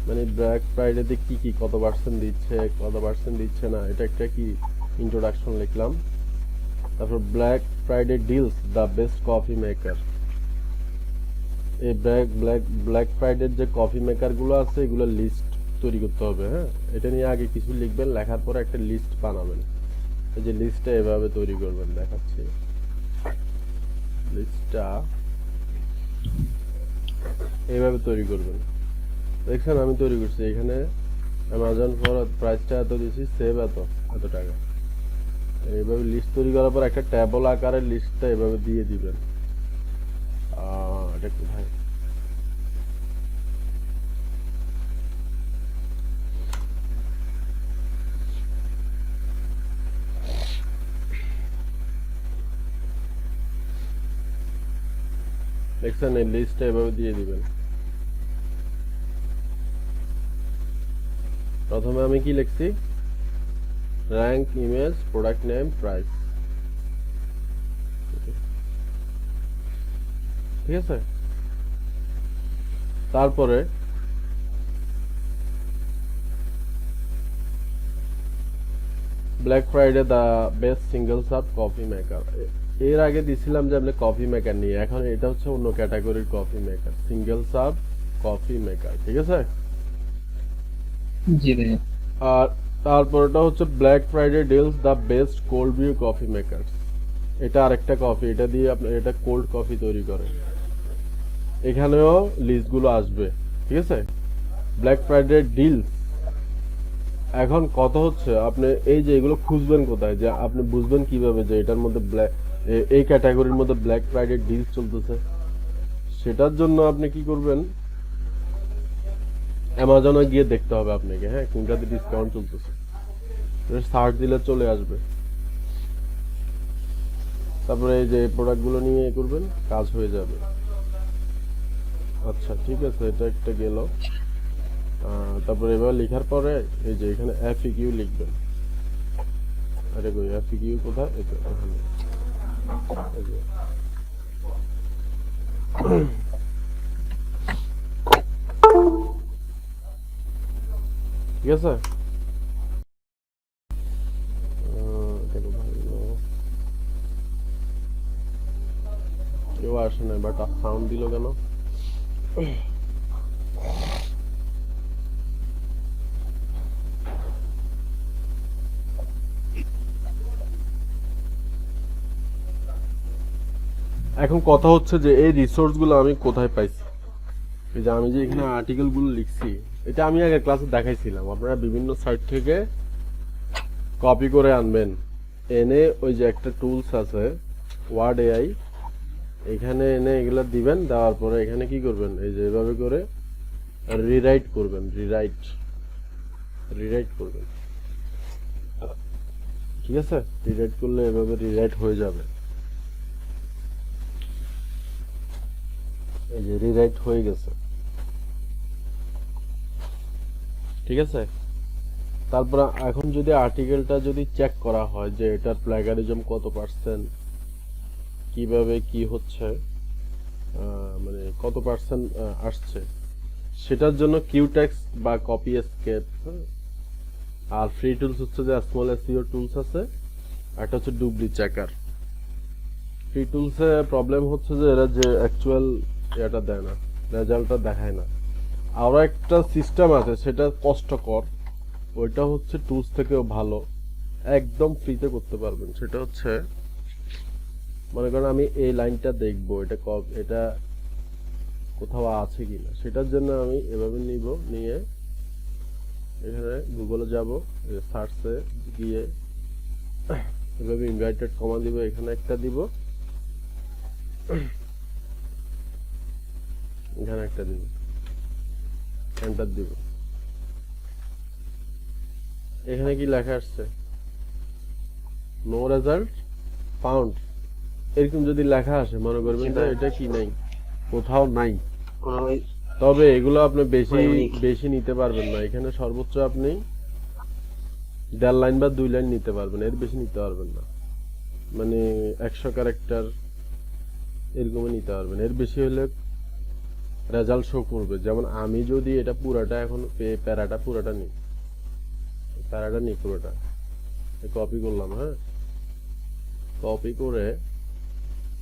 A: মানে ব্ল্যাক ফ্রাইডেতে কি কি কত পার্সেন্ট দিচ্ছে, কত পার্সেন্ট দিচ্ছে না, এটা একটা কি ইন্ট্রোডাকশন লিখলাম। তারপর black Friday deals the best coffee maker, এই ব্ল্যাক ফ্রাইডের যে কফি মেকার গুলো আছে এগুলো লিস্ট তৈরি করতে হবে। হ্যাঁ, এটা নিয়ে আগে কিছু লিখবেন, লেখার পরে একটা লিস্ট বানাবেন। এই যে লিস্টটা এভাবে তৈরি করবেন, দেখাচ্ছি। লিস্টটা এইভাবে তৈরি করবেন, দেখছেন আমি তৈরি করছি। এখানে অ্যামাজন ফর প্রাইসটা এত দিয়েছি, সেভ এত টাকা। এইভাবে লিস্ট তৈরি করার পর একটা ট্যাবল আকারের লিস্টটা এভাবে দিয়ে দিবেন। এটা কোথায় দেখছেন এই লিস্টটা এভাবে দিয়ে দিবেন প্রথমে আমি কি লিখছি rank image product name price ঠিক আছে তারপরে black Friday the best single serve coffee maker এর আগে দিছিলাম যে আপনি কফি মেকার নিয়ে এখন এটা হচ্ছে অন্য ক্যাটাগরির coffee maker single serve coffee maker ঠিক আছে
H: জি ভাইয়া
A: আর তারপরটা হচ্ছে black Friday deals the best cold brew coffee makers এটা আরেকটা কফি এটা দিয়ে আপনি এটা কোল্ড কফি তৈরি করেন এখানেও লিস্টগুলো আসবে ঠিক আছে ব্ল্যাক ফ্রাইডে ডিলস এখন কথা হচ্ছে আপনি এই যে এগুলো খুঁজবেন কোথায় যে আপনি বুঝবেন কিভাবে যে এটার মধ্যে এই ক্যাটাগরির মধ্যে ব্ল্যাক ফ্রাইডে ডিলস চলতেছে সেটার জন্য আপনি কি করবেন অ্যামাজনে গিয়ে দেখতে হবে আপনাকে হ্যাঁ কোনটাতে ডিসকাউন্ট চলতেছে সার্চ দিলে চলে আসবে তারপরে এই যে প্রোডাক্টগুলো নিয়ে করবেন কাজ হয়ে যাবে আচ্ছা ঠিক আছে এটা একটা গেল তারপরে এবার লেখার পরে এই যে এখানে এফএকিউ লিখবেন আরে কই এফএকিউ কোথায় এটা এখানে এই যে ঠিক আছে কেউ আসে না বাট সাউন্ড দিল কেন এখন কথা হচ্ছে যে এই রিসোর্স গুলো আমি কোথায় পাইছি এই যে আমি যে এখানে আর্টিকেল গুলো লিখছি এটা আমি আগে ক্লাসে দেখাইছিলাম আপনারা বিভিন্ন সাইট থেকে কপি করে আনবেন এনে ওই যে একটা টুলস আছে ওয়ার্ড এআই এখানে এনে এগুলা দিবেন দেওয়ার পরে এখানে কি করবেন এই যে এভাবে করে রিরাইট করবেন রিরাইট করবেন ঠিক আছে রিরাইট করলে এভাবে রিরাইট হয়ে যাবে এই যে রিরাইট হয়ে গেছে ঠিক আছে তারপর এখন যদি আর্টিকেলটা যদি চেক করা হয় যে এটার প্লাগারিজম কত পার্সেন্ট কিভাবে কি হচ্ছে মানে কত পার্সেন্ট আসছে সেটার জন্য কিউটেক্স বা কপি এসকেপ আর ফ্রি টুলস হচ্ছে যে স্মল এসইও টুলস আছে একটা হচ্ছে ডুবলি চেকার ফ্রি টুলসে প্রবলেম হচ্ছে যে এরা যে অ্যাকচুয়াল এটা দেয় না রেজাল্টটা দেখায় না আরো একটা সিস্টেম আছে সেটা কষ্টকর ওইটা হচ্ছে টুলস থেকেও ভালো একদম ফ্রিতে করতে পারবেন সেটা হচ্ছে মনে করেন আমি এই লাইনটা দেখবো এটা কোথাও আছে কিনা সেটার জন্য আমি এভাবে নিয়ে এখানে গুগলে যাব সার্চে গিয়ে এভাবে ইনভাইটেড কমা দিব এখানে একটা দিব এখানে একটা দিব এন্টার দিব এখানে কি লেখা আসছে নো রেজাল্ট ফাউন্ড এরকম যদি লেখা আসে মনে করবেন যে এটা কি নাই কোথাও নাই তবে এগুলো আপনি বেশি নিতে পারবেন না এখানে সর্বোচ্চ আপনি 1.5 লাইন বা 2 লাইন নিতে পারবেন এর বেশি নিতে পারবেন না মানে 100 ক্যারেক্টার এরকমই নিতে পারবেন এর বেশি হলে রেজাল্ট শো করবে যেমন আমি যদি এটা পুরাটা এখন প্যারাটা পুরোটা নিই পুরোটা কপি করলাম হ্যাঁ কপি করে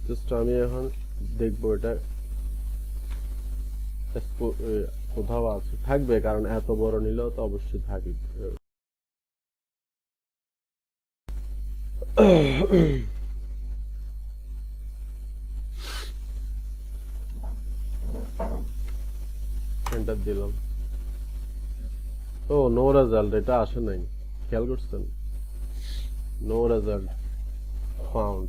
A: জাস্ট আমি এখন দেখবো এটা কোথাও আছে থাকবে কারণ এত বড় নিলেও তো অবশ্যই থাকবে এন্টার দিলাম ও নো রেজাল্ট এটা আসে নাই খেয়াল করছেন নো রেজাল্ট ফাউন্ড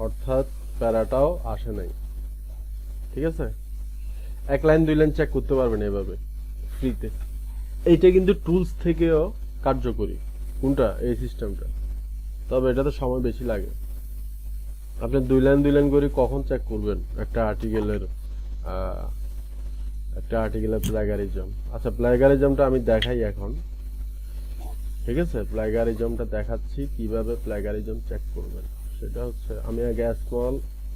A: অর্থাৎ প্যারাটাও আসে নাই ঠিক আছে, 1 লাইন 2 লাইন চেক করতে পারবেন এভাবে ফ্রিতে। এইটা কিন্তু টুলস থেকেও কার্যকরী। কোনটা? এই সিস্টেমটা। তবে এটাতে সময় বেশি লাগে। আপনি 2 লাইন করে কখন চেক করবেন একটা আর্টিকেলের প্লাগারিজম? আচ্ছা, প্লাগারিজমটা আমি দেখাই এখন। ঠিক আছে, প্লাগারিজমটা দেখাচ্ছি কিভাবে প্লাগারিজম চেক করবেন। সেটা হচ্ছে, আমি আগে স্মল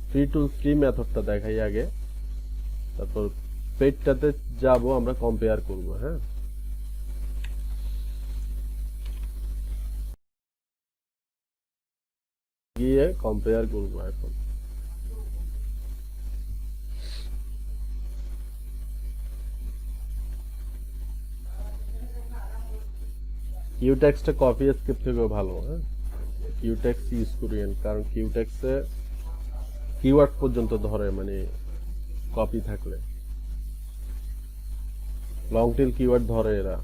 A: ফ্রি টুল ফ্রি মেথডটা দেখাই আগে, তারপর পেডটাতে যাব, আমরা কম্পেয়ার করব। হ্যাঁ, গিয়ে কম্পেয়ার করব এখন। কিউটেক্সটা কপি এসকেপ থেকেও ভালো। হ্যাঁ, কিউটেক্স ইউজ করেন, কারণ কিউটেক্সে কিওয়ার্ড পর্যন্ত ধরে, মানে কপি থাকলে লং টেল কিওয়ার্ড ধরে এরা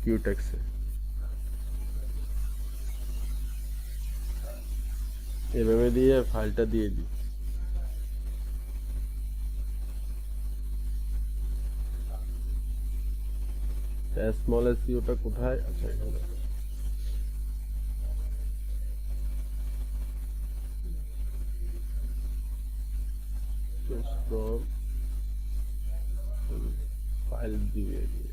A: কিউটেক্সে। এভাবে দিয়ে ফাইলটা দিয়ে দিই। স্মল এসইওটা কোথায়? আচ্ছা, এখানে। ফাইল দিয়ে দিয়ে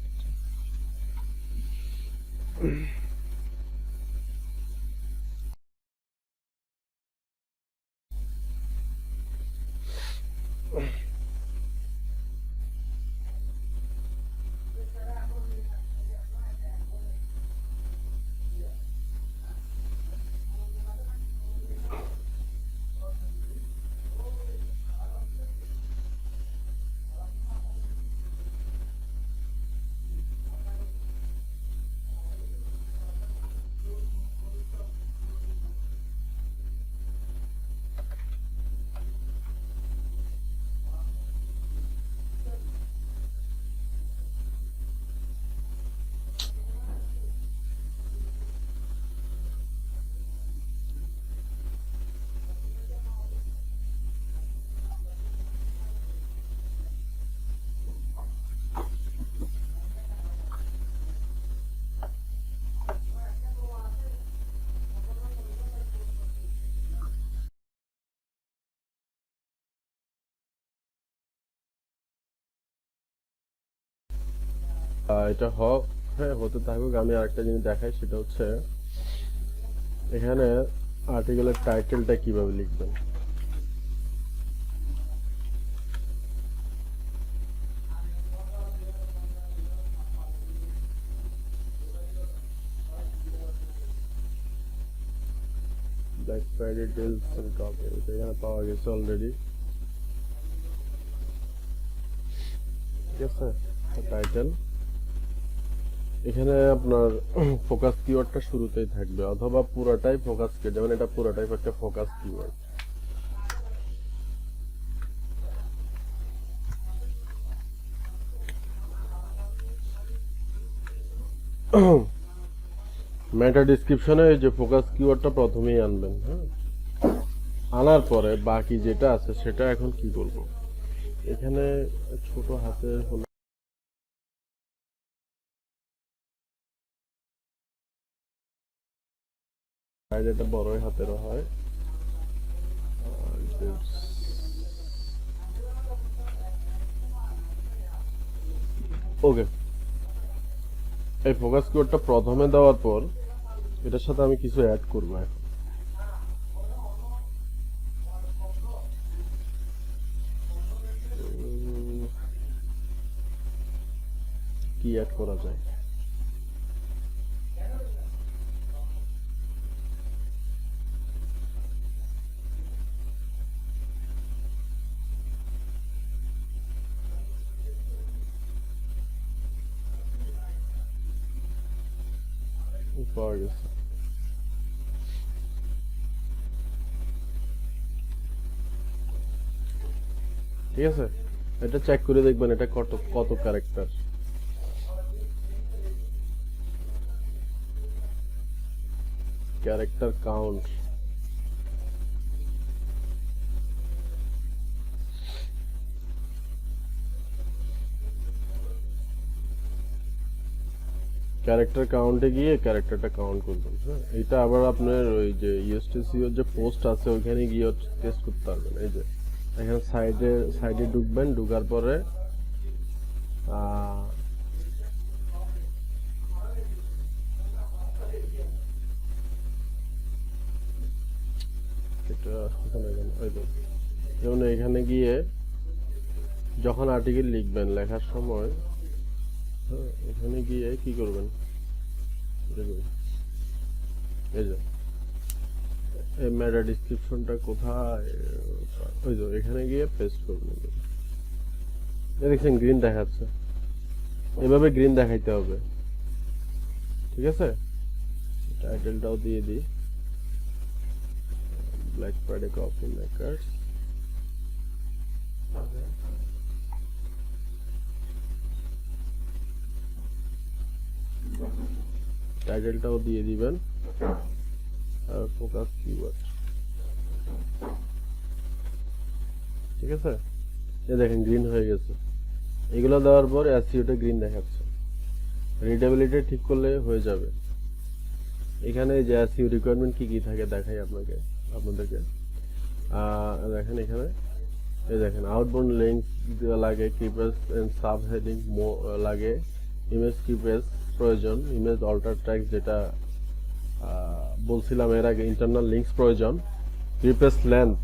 A: এটা হ্যাঁ, হতে থাকুক। আমি আরেকটা জিনিস দেখাই, সেটা হচ্ছে এখানে আর্টিকেলের টাইটেলটা কিভাবে লিখবেন। Black Friday deals and copy, এটা এখানে পাওয়া গেছে অলরেডি। ঠিক আছে, টাইটেল এখানে আপনার ফোকাস কিওয়ার্ডটা শুরুতেই থাকবে, অথবা পুরোটাই ফোকাস কিওয়ার্ড, যেমন এটা পুরোটাই একটা ফোকাস কিওয়ার্ড। মেটা ডেসক্রিপশনে এই যে ফোকাস কিওয়ার্ডটা প্রথমেই আনবেন। হ্যাঁ, আনার পরে বাকি যেটা আছে সেটা এখন কি করব, এখানে ছোট হাতে হলো এটা বড়ই হাতেরও হয়। ওকে, এই ফোকাস কিওয়ার্ডটা প্রথমে দেওয়ার পর এটার সাথে আমি কিছু অ্যাড করব এখন। কি অ্যাড করা যায়? পাওয়া গেছে। ঠিক আছে, এটা চেক করে দেখবেন এটা কত কত ক্যারেক্টার। ক্যারেক্টার কাউন্ট ক্যারেক্টার কাউন্টে গিয়ে ক্যারেক্টারটা কাউন্ট করবেন। হ্যাঁ, এটা আবার আপনার ওই যে ইউএসটিসিওর যে পোস্ট আছে ওইখানে গিয়ে টেস্ট করতে পারবেন। এই যে এখানে সাইডে ঢুকবেন, ঢুকার পরে এটা ওই তো যেমন এখানে গিয়ে যখন আর্টিকেল লিখবেন, লেখার সময় হ্যাঁ এখানে গিয়ে কি করবেন, দেখুন এই যে এই মেটা ডিসক্রিপশনটা কোথায়, ওই তো এখানে গিয়ে পেস্ট করবেন। দেখছেন গ্রিন দেখাচ্ছে, এভাবে গ্রিন দেখাইতে হবে, ঠিক আছে। টাইটেলটাও দিয়ে দিই, ব্ল্যাক ফ্রাইডে কফি মেকার্স। টাইটেলটাও দিয়ে দিবেন আর ফোকাস কিওয়ার্ড, ঠিক আছে। এই দেখেন গ্রিন হয়ে গেছে। এগুলো দেওয়ার পর এসইওটা গ্রিন দেখাচ্ছে। রিডেবিলিটি ঠিক করলে হয়ে যাবে। এখানে যে এসইও রিকোয়ারমেন্ট কি কি থাকে দেখাই আপনাদেরকে। দেখেন এখানে এই দেখেন আউটবাউন্ড লিংক লাগে, কিপ্যাস এন্ড সাব হেডিং লাগে, ইমেজ কিপ্যাস প্রয়োজন, ইমেজ অল্টার ট্যাগ যেটা বলছিলাম এর আগে, ইন্টারনাল লিংকস প্রয়োজন, কিপ্যাস লেন্থ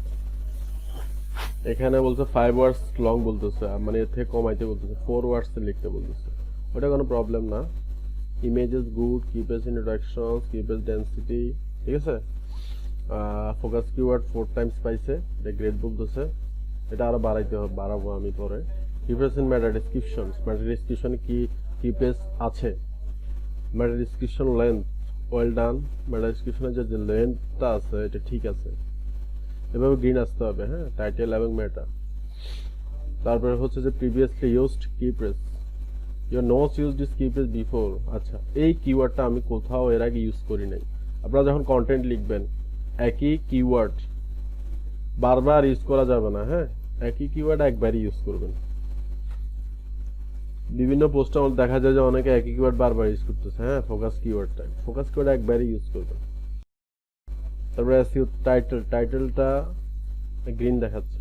A: এখানে বলছে 5 ওয়ার্ডস লং বলতেছে, মানে এর থেকে কমাইতে বলতেছে, 4 ওয়ার্ডস লিখতে বলতেছে। ওটা কোনো প্রবলেম না। ইমেজেস গুড, কিপ্যাস ইন্ট্রোডাকশন, কিপ্যাস ডেনসিটি, ঠিক আছে। ফোকাস কিওয়ার্ড 4 টাইমস পাইছে, এটা গ্রেড বলতেছে। এটা আরো বাড়াবো আমি পরে। কিপ্যাস ইন মেটা ডিসক্রিপশনে কি কিপ্যাস আছে, মেটা ডিসক্রিপশন লেন্থ ওয়েল ডান, মেটা ডিসক্রিপশনের যে লেন্থটা আছে এটা ঠিক আছে, এভাবে গ্রিন আসতে হবে। হ্যাঁ, টাইটেল এবং মেটা। তারপরে হচ্ছে যে previously used keyphrase, your notes used this keyphrase before. আচ্ছা, এই কিওয়ার্ডটা আমি কোথাও এর আগে ইউজ করি নাই। আপনারা যখন কন্টেন্ট লিখবেন একই কিওয়ার্ড বারবার ইউজ করা যাবে না। হ্যাঁ, একই কিওয়ার্ড একবারই ইউজ করবেন। বিভিন্ন পোস্টে আমাদের দেখা যায় যে অনেকে একই কিওয়ার্ড বারবার ইউজ করতেছে। হ্যাঁ, ফোকাস কিওয়ার্ড একবারই ইউজ করবেন। তারপরে এসইও টাইটেলটা গ্রিন দেখাচ্ছে।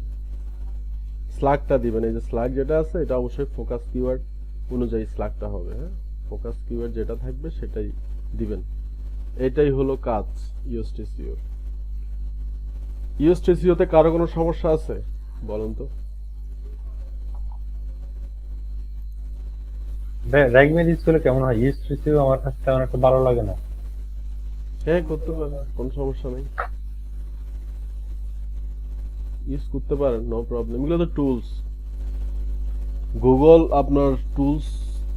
A: স্ল্যাগটা দিবেন, এই যে স্ল্যাগ যেটা আছে এটা অবশ্যই ফোকাস কিওয়ার্ড অনুযায়ী স্ল্যাগটা হবে। হ্যাঁ, ফোকাস কিওয়ার্ড যেটা থাকবে সেটাই দিবেন। এটাই হলো কাজ ইউএসটিসিও। ইউএসটিসিওতে কারো কোনো সমস্যা আছে বলেন তো?
G: র্যাগ মেজ ইউজ করলে কেমন হয়? ইউএসটিসিও আমার কাছে তেমন একটা ভালো লাগে না।
A: হ্যাঁ, করতে পারেন, কোনো সমস্যা নেই, ইউজ করতে পারেন, নো প্রবলেম। এগুলো তো টুলস, গুগল আপনার টুলস,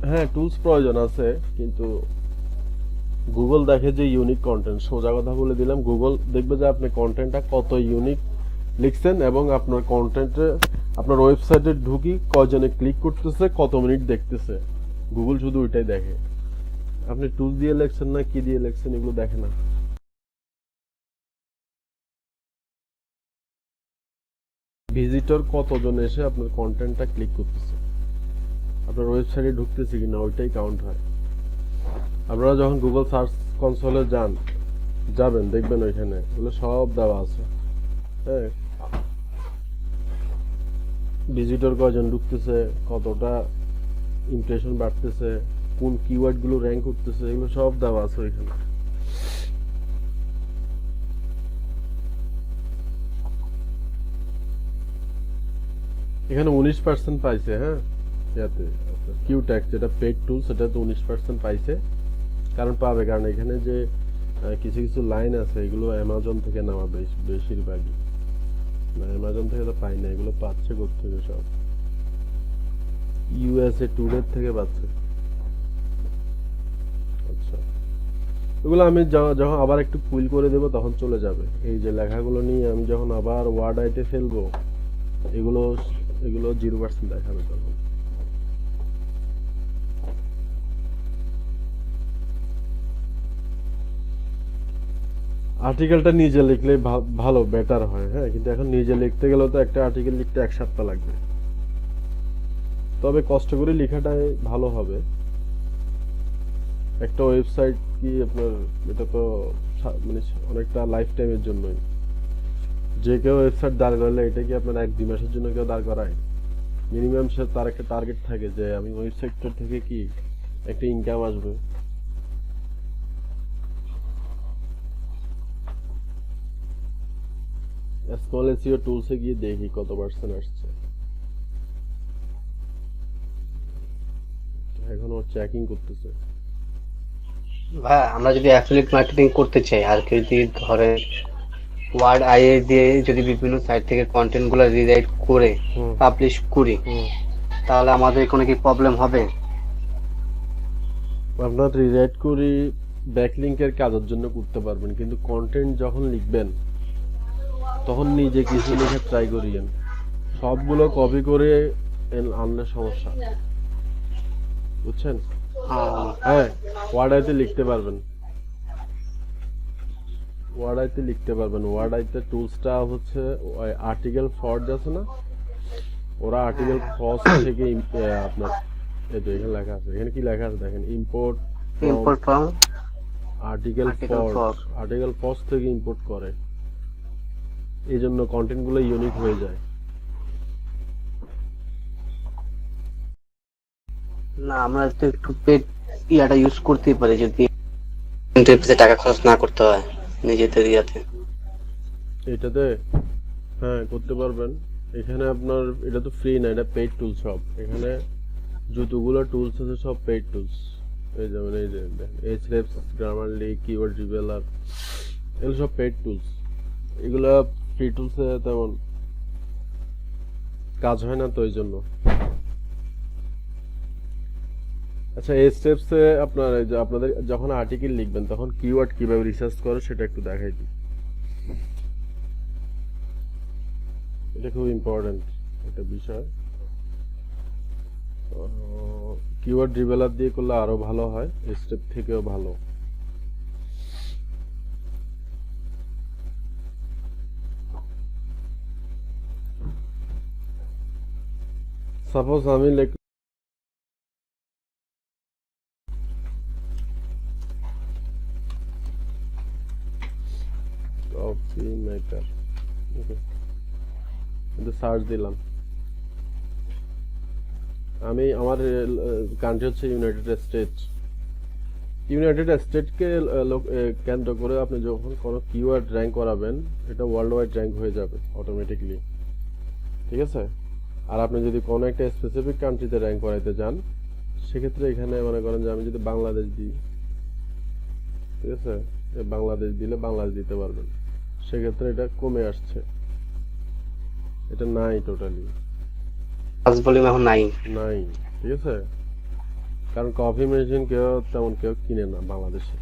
A: হ্যাঁ টুলস প্রয়োজন আছে, কিন্তু গুগল দেখে যে ইউনিক কন্টেন্ট, সোজা কথা বলে দিলাম, গুগল দেখবে যে আপনি কন্টেন্টটা কত ইউনিক লিখছেন এবং আপনার কন্টেন্টে আপনার ওয়েবসাইটে ঢুকি কয়জনে ক্লিক করতেছে, কত মিনিট দেখতেছে, গুগল শুধু ওইটাই দেখে। আপনি টুল দিয়ে লিখছেন না কি দিয়ে লিখছেন এগুলো দেখে না। ভিজিটর কতজন এসে আপনার কন্টেন্টটা ক্লিক করতেছে, আপনার ওয়েবসাইটে ঢুকতেছে কিনা ওইটাই কাউন্ট হয়। আপনারা যখন গুগল সার্চ কনসোলে যাবেন দেখবেন ওইখানে ওগুলো সব দেওয়া আছে। হ্যাঁ, ভিজিটর কয়জন ঢুকতেছে, কতটা ইমপ্রেশন বাড়তেছে, কোন কিওয়ার্ড গুলো র্যাঙ্ক করতেছে, এগুলো সব দেওয়া আছে ওইখানে। এখানে 19% পাইছে। হ্যাঁ, ইয়াতে কিউ ট্যাক্স যেটা পেড টুল সেটা তো 19% পাইছে। কারণ পাবে, কারণ এখানে যে কিছু কিছু লাইন আছে এগুলো অ্যামাজন থেকে নেওয়া বেশিরভাগই, না অ্যামাজন থেকে তো পাই না, এগুলো পাচ্ছে কোত্থেকে, সব ইউএসএ টুডের থেকে পাচ্ছে। আচ্ছা, এগুলো আমি যখন আবার একটু কুইল করে দেবো তখন চলে যাবে। এই যে লেখাগুলো নিয়ে আমি যখন আবার ওয়ার্ড আইটে ফেলবো এগুলো 0% দেখাবে তখন। আর্টিকেলটা নিজে লিখলে ভালো, বেটার হয়। হ্যাঁ, কিন্তু এখন নিজে লিখতে গেলেও তো একটা আর্টিকেল লিখতে 1 সপ্তাহ লাগবে, তবে কষ্ট করে লেখাটাই ভালো হবে। একটা ওয়েবসাইট কি আপনার, এটা তো মানে অনেকটা লাইফ টাইমের জন্যই। যে কেউ ওয়েবসাইট দাঁড় করলে এটা কি আপনার 1-2 মাসের জন্য কেউ দাঁড় করায়? মিনিমাম সে তার একটা টার্গেট থাকে যে আমি ওয়েবসাইটটা থেকে কি একটা ইনকাম আসবে। স্মল এসইও টুলসে গিয়ে দেখি কত পার্সেন্ট আসছে, এখন ওর চেকিং করতেছে।
D: ভাই আমরা যদি অ্যাফিলিয়েট মার্কেটিং করতে চাই আর কেউ যদি ধরে ওয়ার্ড আইএ দিয়ে যদি বিভিন্ন সাইট থেকে কন্টেন্ট গুলো রিরাইট করে
A: হুম
D: পাবলিশ করি,
A: হুম
D: তাহলে আমাদের কোনো কি প্রবলেম হবে?
A: আপনার রিরাইট করি ব্যাকলিংকের কাজের জন্য করতে পারবেন, কিন্তু কন্টেন্ট যখন লিখবেন তখন নিজে কিছু লিখে ট্রাই করিয়েন। সবগুলো কপি করে আনলে সমস্যা, বুঝছেন? হ্যাঁ, ওয়ার্ড আইতে লিখতে পারবেন, ওয়ার্ড আইতে লিখতে পারবেন। ওয়ার্ড আইতে টুলসটা হচ্ছে আর্টিকেল ফর্জ আছে না, ওরা আর্টিকেল ফর্জ থেকে আপনার এই তো এখানে লেখা আছে, এখানে কি লেখা আছে দেখেন, import
D: from
A: article
D: Article
A: forge,
D: forge।
A: Article forge থেকে ইম্পোর্ট করে, এই জন্য কন্টেন্ট গুলো ইউনিক হয়ে যায়।
D: না আমরা তো একটু পেড ইয়াটা ইউজ করতেই পারি যদি ইন্টারফেসে টাকা খরচ না করতে হয় নিজেদের ইয়াতে।
A: এটাতে হ্যাঁ করতে পারবেন। এখানে আপনার এটা তো ফ্রি না, এটা পেইড টুল সব। এখানে যতগুলো টুলস আছে সব পেইড টুলস। এই যেমন এই যে Ahrefs, Grammarly, কিওয়ার্ড রিভেলার, এগুলো সব পেইড টুলস। এগুলো ফ্রি টুলসে তেমন কাজ হয় না তো এই জন্য। আচ্ছা, Ahrefs-এ আপনার এই যে আপনাদের যখন আর্টিকেল লিখবেন তখন কিওয়ার্ড কিভাবে রিসার্চ করে সেটা একটু দেখাই দিই। এটা খুব ইম্পর্টেন্ট একটা বিষয়। কিওয়ার্ড রিভেলার দিয়ে করলে আরো ভালো হয়, স্টেপ থেকেও ভালো। সাপোজ আমি কফি মেকার, ওকে, কিন্তু সার্চ দিলাম। আমি আমার কান্ট্রি হচ্ছে ইউনাইটেড স্টেটস। ইউনাইটেড স্টেটকে কেন্দ্র করে আপনি যখন কোনো কিওয়ার্ড র্যাঙ্ক করাবেন, এটা ওয়ার্ল্ড ওয়াইড র্যাঙ্ক হয়ে যাবে অটোমেটিকলি, ঠিক আছে? আর আপনি যদি কোনো একটা স্পেসিফিক কান্ট্রিতে র্যাঙ্ক করাইতে যান, সেক্ষেত্রে এখানে মনে করেন যে আমি যদি বাংলাদেশ দিই, ঠিক আছে, বাংলাদেশ দিলে বাংলাদেশ দিতে পারবেন, সেক্ষেত্রে এটা কমে আসছে, এটা নাই টোটালি,
D: সার্চ ভলিউম এখন নাই।
A: নাই, ঠিক আছে? কারণ কফি মেশিন তেমন কেউ কিনে না বাংলাদেশে।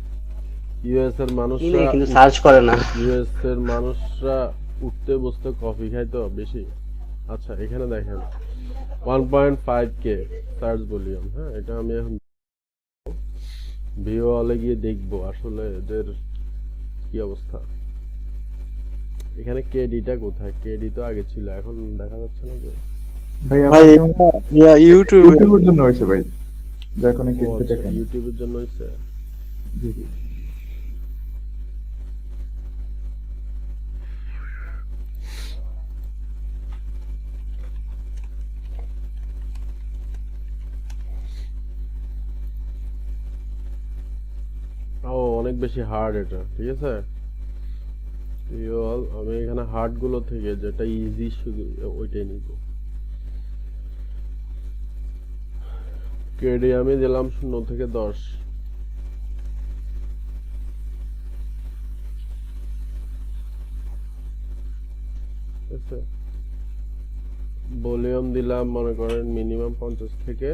A: ইউএস এর মানুষরা
D: কিন্তু সার্চ করে না।
A: ইউএস এর মানুষরা উঠতে বসতে কফি খায় তো বেশি। আচ্ছা, এখানে দেখেন 1.5K সার্চ ভলিউম। হ্যাঁ, এটা আমি এখন ভিও হলে গিয়ে দেখবো আসলে এদের কি অবস্থা। এখানে কেডিটা কোথায়? কেডি তো আগে ছিল, এখন দেখা যাচ্ছে না যে।
C: ভাই
I: ইউটিউব
C: ইউটিউবের জন্য হয়েছে ভাই, দেখুন একটু
A: ও আচ্ছা,
C: দেখেন।
A: ইউটিউবের জন্য হচ্ছে।
C: জি জি।
A: ও অনেক বেশি হার্ড এটা, ঠিক আছে? আমি এখানে হার্ড গুলো থেকে যেটা ইজি শুধু ওইটাই নিব। কেডি আমি দিলাম 0 থেকে 10। ভলিউম দিলাম মনে করেন মিনিমাম 50 থেকে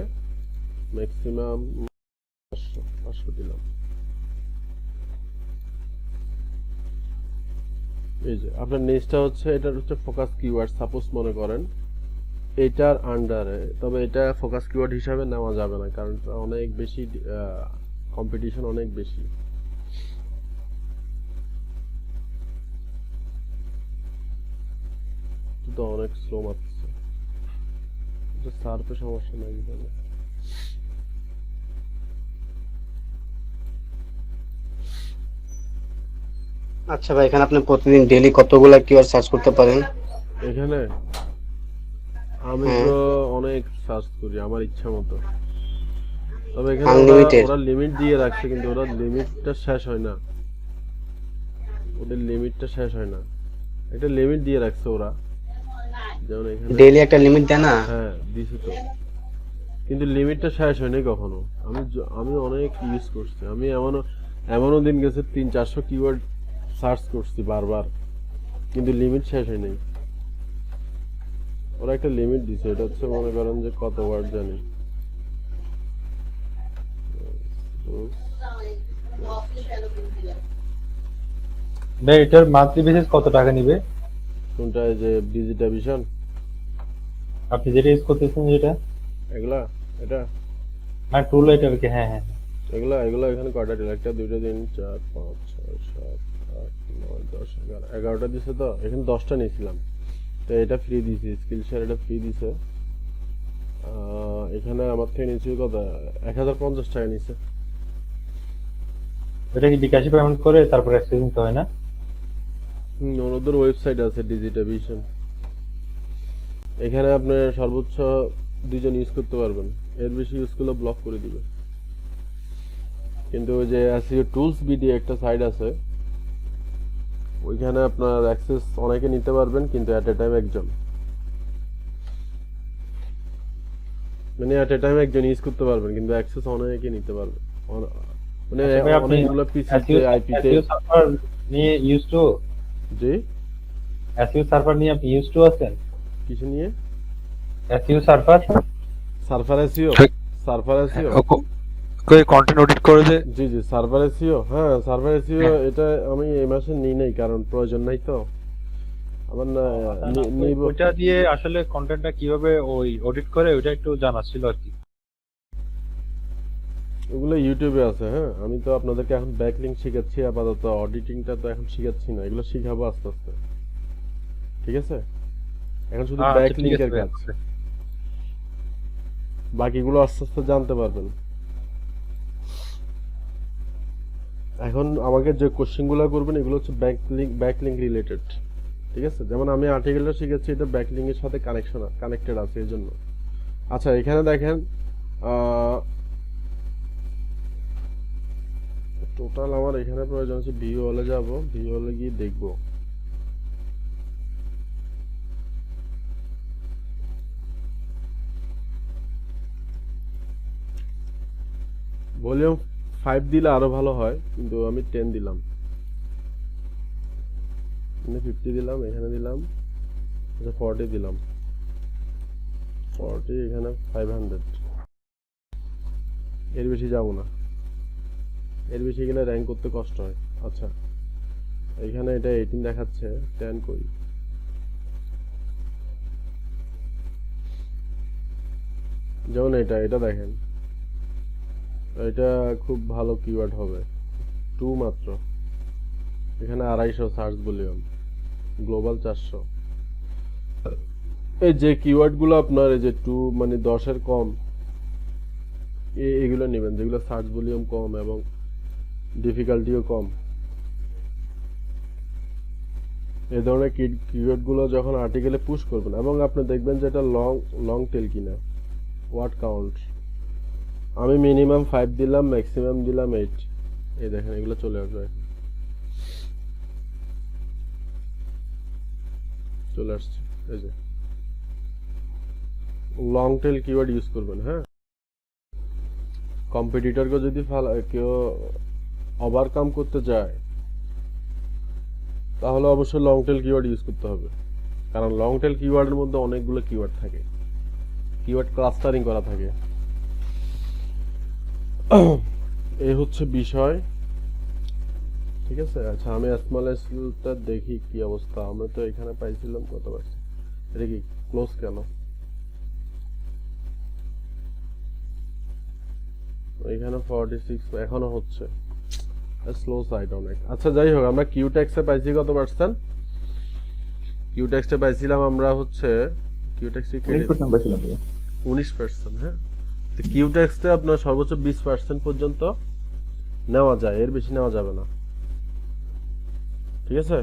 A: ম্যাক্সিমাম 500 দিলাম। এই যে আপনার নেক্সটটা হচ্ছে, এটা হচ্ছে ফোকাস কিওয়ার্ড। সাপোজ মনে করেন এটার আন্ডারে, তবে এটা ফোকাস কিওয়ার্ড হিসাবে নেওয়া যাবে না, কারণ অনেক বেশি কম্পিটিশন, অনেক বেশি। তো অনেক স্লো মারছে, সার্ফে সমস্যা নাই।
D: আচ্ছা ভাই, এখানে আপনি প্রতিদিন ডেইলি কতগুলা কিওয়ার্ড সার্চ করতে পারেন?
A: এখানে আমি
D: হ্যাঁ।
A: তো অনেক সার্চ করি আমার ইচ্ছা মতো, তবে এখানে
D: Unlimited?
A: ওরা লিমিট দিয়ে রাখছে, কিন্তু ওরা লিমিটটা শেষ হয় না, ওদের লিমিটটা শেষ হয় না, একটা লিমিট দিয়ে রাখছে ওরা, যেমন এখানে
D: ডেইলি একটা লিমিট দেয় না?
A: হ্যাঁ দিছে তো, কিন্তু লিমিটটা শেষ হয়নি কখনো। আমি অনেক ইউজ করছি, আমি এমনও দিন গেছে 300-400 কিওয়ার্ড সার্চ করছি বারবার, কিন্তু লিমিট শেষ হয় নাই। ওরা একটা লিমিট দিছে, এটা হচ্ছে মনে করেন যে কত ওয়ার্ড জানি,
G: ভাই এটার মান্থলি বেসিস কত টাকা নিবে?
A: কোনটা, এই যে ডিজিটাভিশন
G: আপনি যেটা ইউজ করতেছেন যেটা
A: এগুলা, এটা
G: মানে টুল এটা আর কি। হ্যাঁ হ্যাঁ
A: এগুলা এখানে কয়টা দিল, 1 2 3 4 5 6 7 8 9 10 11 11টা দিছে তো, এখানে 10টা নিয়েছিলাম, তো এটা ফ্রি দিছে, স্কিল শেয়ার এটা ফ্রি দিছে। এখানে আমার থেকে নিয়েছে কত, 1050 টাকা নিছে।
G: এটা কি বিকাশে পেমেন্ট করে তারপর অ্যাক্সেস নিতে হয় না?
A: ওদের ওয়েবসাইট আছে ডিজিটাভিশন, এখানে আপনি সর্বোচ্চ 2 জন ইউজ করতে পারবেন, এর বেশি ইউজ করলে ব্লক করে দিবে। কিন্তু ওই যে এসইও টুলস বিডি একটা সাইট আছে, ওইখানে আপনার অ্যাক্সেস অনেকে নিতে পারবেন, কিন্তু অ্যাট এ টাইম একজন, মানে অ্যাট এ টাইম একজন ইউজ করতে পারবেন, কিন্তু অ্যাক্সেস অনেকে নিতে পারবেন, মানে
G: আচ্ছা ভাই, আপনি
A: অনেকগুলো পিসিতে আইপিতে।
G: এসইও সার্ভার নিয়ে use to
A: G,
G: SEO server নিয়ে আপনি ইউজ টু আছেন?
A: কিছু নিয়ে
G: SEO server
A: server SEO, server SEO,
I: কই কন্টেন্ট অডিট করে যে
A: জি জি সার্ভার এসইও, হ্যাঁ সার্ভার এসইও, এটা আমি এই মাসে নিই নাই, কারণ প্রয়োজন নাই তো আমার না, নিব।
G: ওইটা দিয়ে আসলে কন্টেন্টটা কিভাবে ওই অডিট করে ওইটা একটু জানা ছিল আর কি।
A: ওগুলো ইউটিউবে আছে। হ্যাঁ, আমি তো আপনাদেরকে এখন ব্যাকলিংক শিখাচ্ছি, আপাতত অডিটিংটা তো এখন শিখাচ্ছি না, এগুলো শিখাবো আস্তে আস্তে, ঠিক আছে? এখন শুধু
G: আচ্ছা, ঠিক
A: ব্যাকলিংকের
G: আছে ভাই,
A: কাজ,
G: আচ্ছা।
A: বাকিগুলো আস্তে আস্তে জানতে পারবেন। এখন আমাকে যে কোশ্চেনগুলো করবেন এগুলো হচ্ছে ব্যাকলিংক রিলেটেড, ঠিক আছে? যেমন আমি আর্টিকেলটা শিখেছি, এটা ব্যাকলিংকের সাথে কানেক্টেড আছে এই জন্য। আচ্ছা, এখানে দেখেন টোটাল আমার এখানে প্রয়োজন আছে, ভিউ হলে যাব, ভিউ হলে গিয়ে দেখব ভলিউম 5 দিলে আরো ভালো হয়, কিন্তু আমি 10 দিলাম, এখানে 50 দিলাম, এখানে দিলাম 40 দিলাম, 40, এখানে 500, এর বেশি যাব না, এর বেশি গেলে র্যাঙ্ক করতে কষ্ট হয়। আচ্ছা, এখানে এটা 18 দেখাচ্ছে, 10 কই, যেমন এটা দেখেন, এটা খুব ভালো কিওয়ার্ড হবে, 2 মাত্র, এখানে 250 সার্চ ভলিউম, গ্লোবাল 400। এই যে কিওয়ার্ড গুলো আপনার এই যে 2 মানে 10 এর কম, এগুলো নেবেন যেগুলো সার্চ ভলিউম কম এবং ডিফিকাল্টিও কম। এই ধরনের কিওয়ার্ড গুলো যখন আর্টিকেলে পুশ করবেন, এবং আপনি দেখবেন যে এটা লং টেল কিনা, ওয়ার্ড কাউন্ট, আমি মিনিমাম 5 দিলাম, ম্যাক্সিমাম দিলাম 8, এই দেখেন এগুলো চলে আসবে, চলে আসছে, এই যে লং টেল কিওয়ার্ড ইউজ করবেন। হ্যাঁ, কম্পিটিটরকে যদি কেউ ওভারকাম করতে যায় তাহলে অবশ্যই লং টেল কিওয়ার্ড ইউজ করতে হবে, কারণ লং টেল কিওয়ার্ডের মধ্যে অনেকগুলো কিওয়ার্ড থাকে, কিওয়ার্ড ক্লাস্টারিং করা থাকে। এই হচ্ছে বিষয়, ঠিক আছে? আচ্ছা, আমি স্মলেসটা দেখি কি অবস্থা, আমরা তো এখানে পাইছিলাম কত পারছি, এটা কি ক্লোজ কেন? এখানে 46 এখনো হচ্ছে, স্লো সাইড অনেক। আচ্ছা, যাই হোক, আমরা কিউ ট্যাক্সে পাইছি কত পার্সেন্ট? কিউ ট্যাক্সে পাইছিলাম আমরা হচ্ছে কিউ ট্যাক্সে
C: 19% পাইছিলাম ভাইয়া।
A: 19%। হ্যাঁ, তো কিউ ট্যাক্সে আপনার সর্বোচ্চ 20% পর্যন্ত নেওয়া যায়, এর বেশি নেওয়া যাবে না, ঠিক আছে।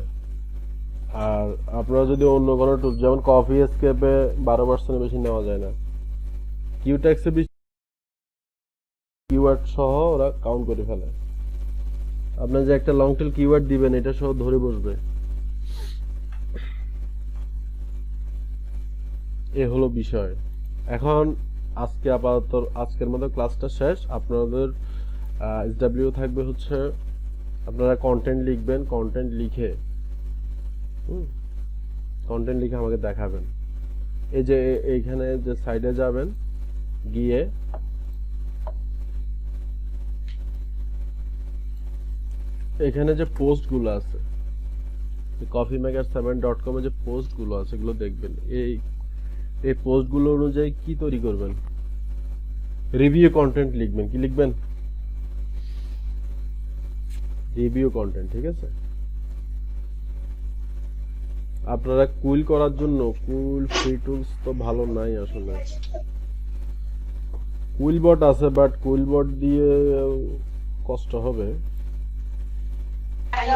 A: আর আপনারা যদি অন্য কোনো টুল যেমন কফি এসকেপে 12% বেশি নেওয়া যায় না, কিউটেক্সে বেশি কিওয়ার্ড সহ ওরা কাউন্ট করে ফেলে। আপনার যে একটা লং টেল কিওয়ার্ড দিবেন এটা সহ ধরে বসবে। এ হলো বিষয়। এখন আজকে আপাতত আজকের মতো ক্লাসটা শেষ। আপনাদের এসডব্লিউ থাকবে হচ্ছে আপনারা কন্টেন্ট লিখবেন, কন্টেন্ট লিখে আমাকে দেখাবেন। এই যে এইখানে যে সাইডে যাবেন, গিয়ে এখানে যে পোস্টগুলো আছে, coffeemaker7.com এ যে পোস্টগুলো আছে এগুলো দেখবেন। এই পোস্টগুলো অনুযায়ী কি তৈরি করবেন, রিভিউ কন্টেন্ট লিখবেন। কি লিখবেন? রিভিউ কন্টেন্ট, ঠিক আছে। আপনারা কুইল করার জন্য কুইল ফ্রি টুলস তো ভালো নাই আসলে। কুইল বট আছে, বাট কুইল বট দিয়ে কষ্ট হবে।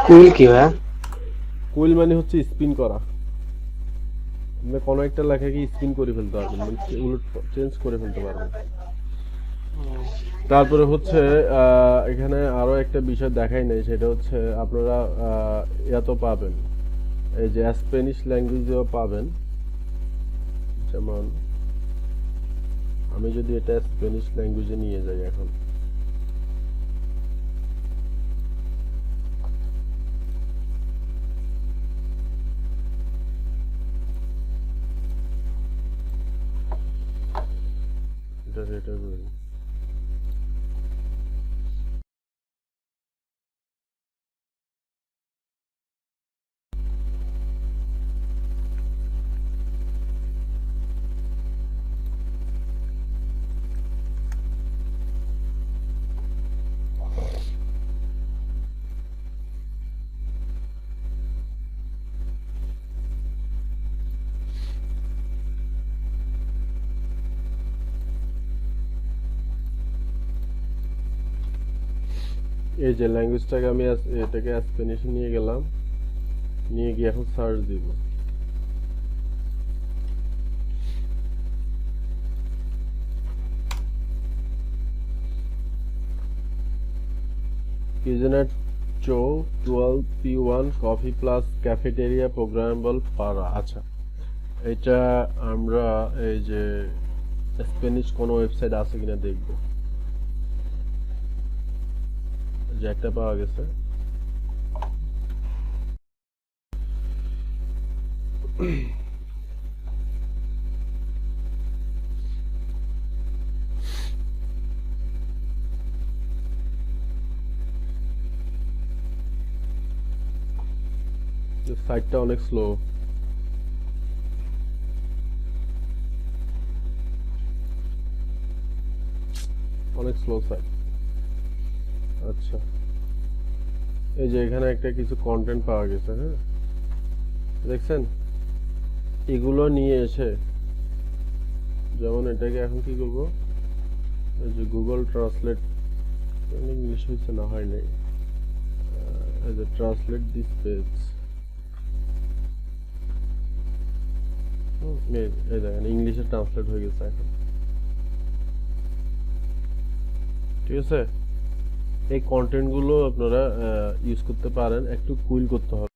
D: কুইল কি ভাই?
A: কুইল মানে হচ্ছে স্পিন করা। আপনি কোনো একটা লেখাকে স্পিন করে ফেলতে পারবেন, মানে উলট চেঞ্জ করে ফেলতে পারবেন। তারপরে হচ্ছে এখানে আরো একটা বিষয় দেখাই নাই, সেটা হচ্ছে আপনারা এত পাবেন, এই যে স্প্যানিশ ল্যাঙ্গুয়েজেও পাবেন। যেমন আমি যদি এটা স্প্যানিশ ল্যাঙ্গুয়েজে নিয়ে যাই এখন, এটা এই যে ল্যাঙ্গুয়েজটাকে আমি এটাকে স্প্যানিশে নিয়ে গেলাম, নিয়ে গিয়ে এখন সার্চ দিব। কিজেনেট চো 12P1 coffee plus cafeteria programmable পারা। আচ্ছা, এটা আমরা এই যে স্প্যানিশ কোনো ওয়েবসাইট আছে কিনা দেখব। যে একটা পাওয়া গেছে, সাইটটা অনেক স্লো। অনেক স্লো সাইট। আচ্ছা, এই যে এখানে একটা কিছু কন্টেন্ট পাওয়া গেছে। হ্যাঁ, দেখছেন? এগুলো নিয়ে এসে যেমন এটাকে এখন কি করব, এই যে গুগল ট্রান্সলেট, ইংলিশ হয়েছে না হয় নাই, এই যে ট্রান্সলেট দিস পেজ, এই দেখেন ইংলিশে ট্রান্সলেট হয়ে গেছে এখন। ঠিক আছে, এই কন্টেন্ট গুলো আপনারা ইউজ করতে পারেন, একটু কুইল করতে হবে।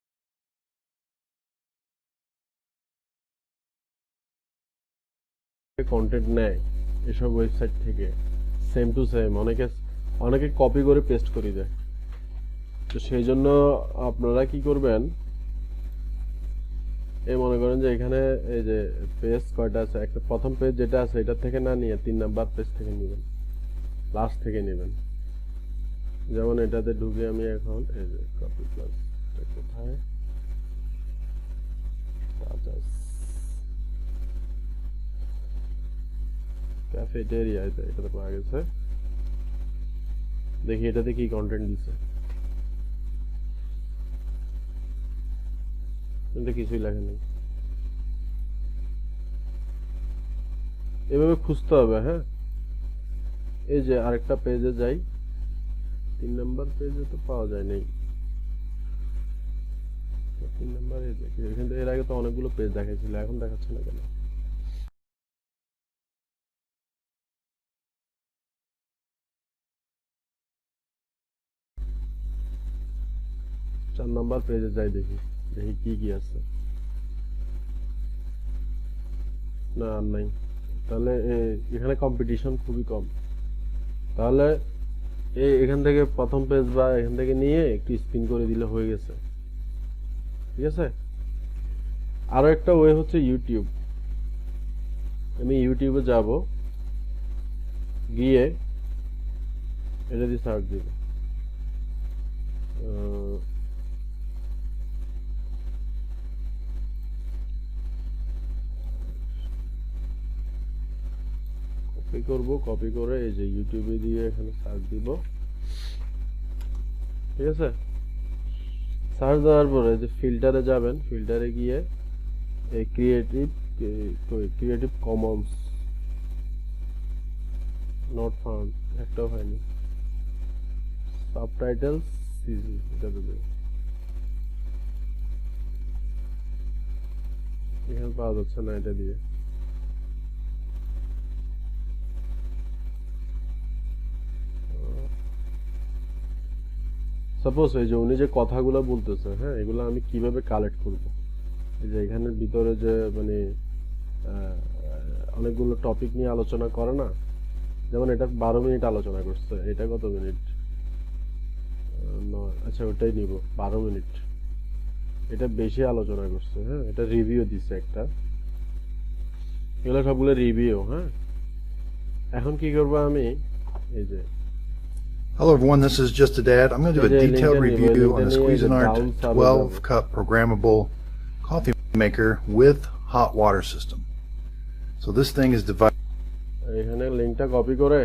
A: কন্টেন্ট নেয় এসব ওয়েবসাইট থেকে সেম টু সেম, অনেকে কপি করে পেস্ট করে দেয়। তো সেই জন্য আপনারা কি করবেন, এই মনে করেন যে এখানে এই যে পেজ কয়টা আছে, একটা প্রথম পেজ যেটা আছে এটা থেকে না নিয়ে 3 নাম্বার পেজ থেকে নেবেন, লাস্ট থেকে নেবেন। যেমন এটাতে ঢুকে আমি এখন এই যে কপি প্লাস কোথায় ক্যাফেটেরিয়া, এটাতে পাওয়া গেছে। দেখি এটাতে কি কন্টেন্ট দিছে, কিন্তু কিছুই লেখা নেই। এভাবে খুঁজতে হবে। হ্যাঁ, এই যে আরেকটা পেজে যাই, 3 নাম্বার পেজে তো পাওয়া যায় নাই। 3 নাম্বার এই যে এখান থেকে এর আগে তো অনেকগুলো পেজ দেখাইছিল, এখন দেখাচ্ছে না কেন? চার নাম্বার পেজে যাই, দেখি দেখি কি কি আছে। না আর নাই। তাহলে এখানে কম্পিটিশন খুবই কম। তাহলে এখান থেকে প্রথম পেজ বা এখান থেকে নিয়ে একটু স্পিন করে দিলে হয়ে গেছে, ঠিক আছে। আরো একটা ওয়ে হচ্ছে ইউটিউব। আমি ইউটিউবে যাব, গিয়ে এটা দিয়ে সার্চ দিব, কপি করব, কপি করে এই যে ইউটিউবে দিয়ে এখানে সার্চ দিব, ঠিক আছে। সার্চ দেওয়ার পরে যে ফিল্টারে যাবেন, ফিল্টারে গিয়ে এই ক্রিয়েটিভ কমন্স নট ফাউন্ড, একটাও হয়নি। সাবটাইটেলস সিজি, এটা দেবে, এখানে পাওয়া যাচ্ছে না এটা দিয়ে। সাপোজ এই যে উনি যে কথাগুলো বলতেছে, হ্যাঁ, এগুলো আমি কিভাবে কালেক্ট করব? এই যে এখানের ভিতরে যে মানে অনেকগুলো টপিক নিয়ে আলোচনা করে না, যেমন এটা 12 মিনিট আলোচনা করছে, এটা কত মিনিট? আচ্ছা ওটাই নিব, 12 মিনিট। এটা বেশি আলোচনা করছে, হ্যাঁ, এটা রিভিউ দিছে একটা, এগুলো সবগুলো রিভিউ। হ্যাঁ, এখন কি করব আমি? এই যে
J: Hello everyone, this is Just a Dad. I'm going to do a detailed review on the Squeezanart 12-cup programmable coffee maker with hot water system. So this thing is divided.
A: এখানে লিংকটা copy করে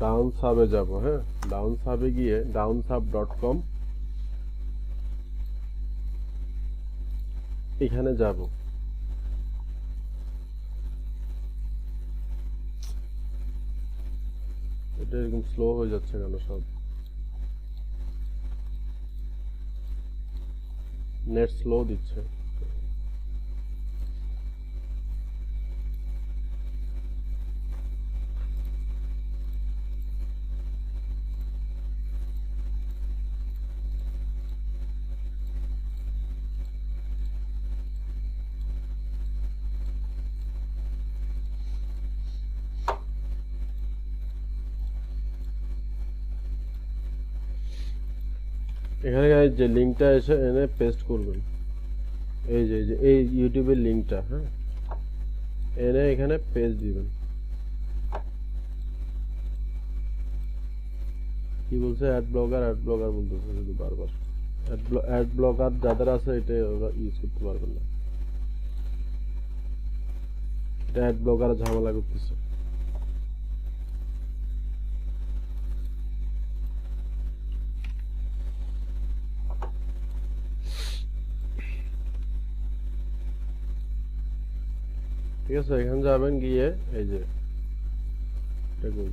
A: down সাবে যাব। হ্যাঁ, down সাবে গিয়ে downsub.com এখানে যাব। এটা এরকম স্লো হয়ে যাচ্ছে কেন? সব নেট স্লো দিচ্ছে। এখানে যে লিংকটা এসে এনে পেস্ট করবেন, এই যে এই ইউটিউবের লিংকটা, হ্যাঁ, এনে এখানে পেস্ট দিবেন। কি বলছে? অ্যাড ব্লগার বলতেছে শুধু বারবার। অ্যাড ব্লগার যাদের আছে এটা ওরা ইউজ করতে পারবেন না, এটা অ্যাড ব্লগার ঝামেলা করতেছে। ঠিক আছে, এখানে যাবেন, গিয়ে এই যে দেখুন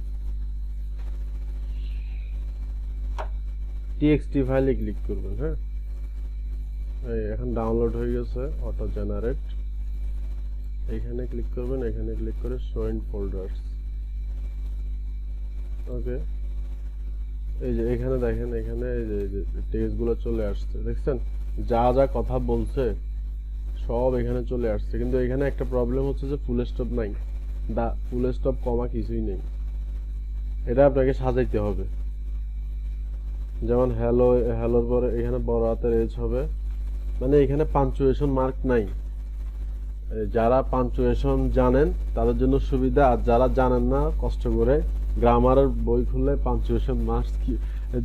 A: টিএক্সটি ফাইলে ক্লিক করবেন। হ্যাঁ, এই এখন ডাউনলোড হয়ে গেছে, অটো জেনারেট। এখানে ক্লিক করবেন, এখানে ক্লিক করে শো ইন ফোল্ডারস। ওকে, এই যে এখানে দেখেন, এখানে এই যে টেক্সটগুলো চলে আসছে, দেখছেন? যা যা কথা বলছে সব এখানে চলে আসছে, কিন্তু এখানে একটা প্রবলেম হচ্ছে যে ফুল স্টপ নাই, ফুল স্টপ কমা কিছুই নেই। এটা আপনাকে সাজাইতে হবে। যেমন হ্যালোর পরে এখানে বড় হাতের এইচ হবে, মানে এখানে পাঞ্চুয়েশন মার্ক নাই। যারা পাঞ্চুয়েশন জানেন তাদের জন্য সুবিধা, আর যারা জানেন না কষ্ট করে গ্রামারের বই খুললে পাঞ্চুয়েশন মার্ক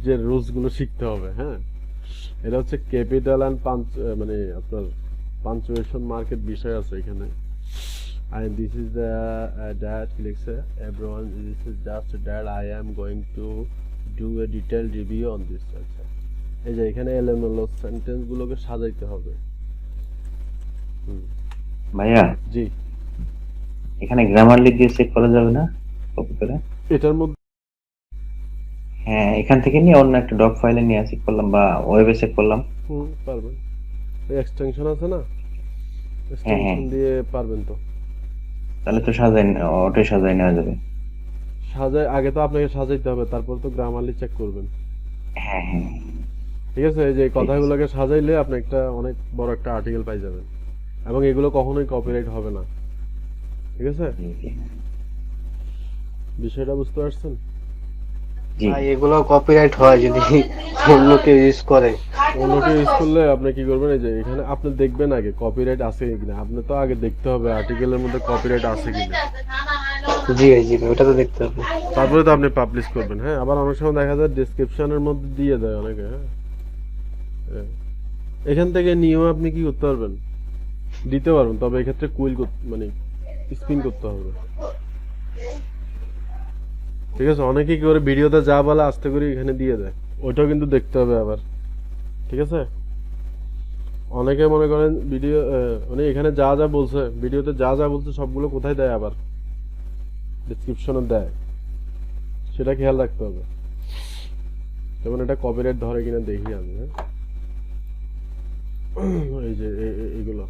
A: যে রুলস গুলো শিখতে হবে। হ্যাঁ, এটা হচ্ছে ক্যাপিটাল অ্যান্ড মানে আপনার পাঞ্চুয়েশন মার্কের বিষয় আছে এখানে। and this is the that clicks everyone, this is just that I am going to do a detailed review on this. আচ্ছা, এই যে এখানে এলোমেলো সেন্টেন্স গুলোকে সাজাইতে হবে।
K: ভাইয়া,
A: জি,
K: এখানে গ্রামারলি দিয়ে চেক করা যাবে না কপি করে?
A: এটার মধ্যে
K: হ্যাঁ, এখান থেকে নিয়ে অন্য একটা ডক ফাইলে নিয়ে সেভ করলাম বা ওয়েবে সেভ করলাম।
A: পারবেন। এই এক্সটেনশন আছে না,
K: হ্যাঁ।
A: এক্সটেনশন দিয়ে পারবেন তো।
K: তাহলে তো অটো সাজাই নেওয়া যাবে।
A: আগে তো আপনাকে সাজাইতে হবে, তারপর তো গ্রামারলি চেক করবেন।
K: হ্যাঁ।
A: ঠিক আছে, এই যে কথাগুলোকে সাজাইলে আপনি একটা অনেক বড় একটা আর্টিকেল পাই যাবেন, এবং এগুলো কখনোই কপিরাইট হবে না। ঠিক আছে, বিষয়টা বুঝতে পারছেন?
D: ভাই এগুলো কপিরাইট হয় যদি অন্য কেউ ইউজ করে।
A: অন্য কেউ ইউজ করলে আপনি কি করবেন, এই যে এখানে আপনি দেখবেন আগে কপিরাইট আছে কিনা। আপনি তো আগে দেখতে হবে আর্টিকেলের মধ্যে কপিরাইট আছে কিনা।
D: জি ভাই ওটা তো দেখতে হবে।
A: তারপরে তো আপনি পাবলিশ করবেন। হ্যাঁ, আবার অনেক সময় দেখা যায় ডেসক্রিপশনের মধ্যে দিয়ে দেয় অনেকে। হ্যাঁ, এখান থেকে নিয়েও আপনি কি করতে পারবেন, দিতে পারবেন, তবে এক্ষেত্রে কুইল মানে স্পিন করতে হবে। ঠিক আছে, অনেকে কি করে ভিডিওতে যা বলে আস্তে করে এখানে দিয়ে দেয়, ওইটাও কিন্তু দেখতে হবে আবার। ঠিক আছে, অনেকে মনে করেন ভিডিও মানে এখানে যা যা বলছে, ভিডিওতে যা যা বলছে সবগুলো কোথায় দেয়, আবার ডেসক্রিপশনে দেয়, সেটা খেয়াল রাখতে হবে। যেমন এটা কপিরাইট ধরে কিনা দেখি আমি। হ্যাঁ, এই যে এইগুলো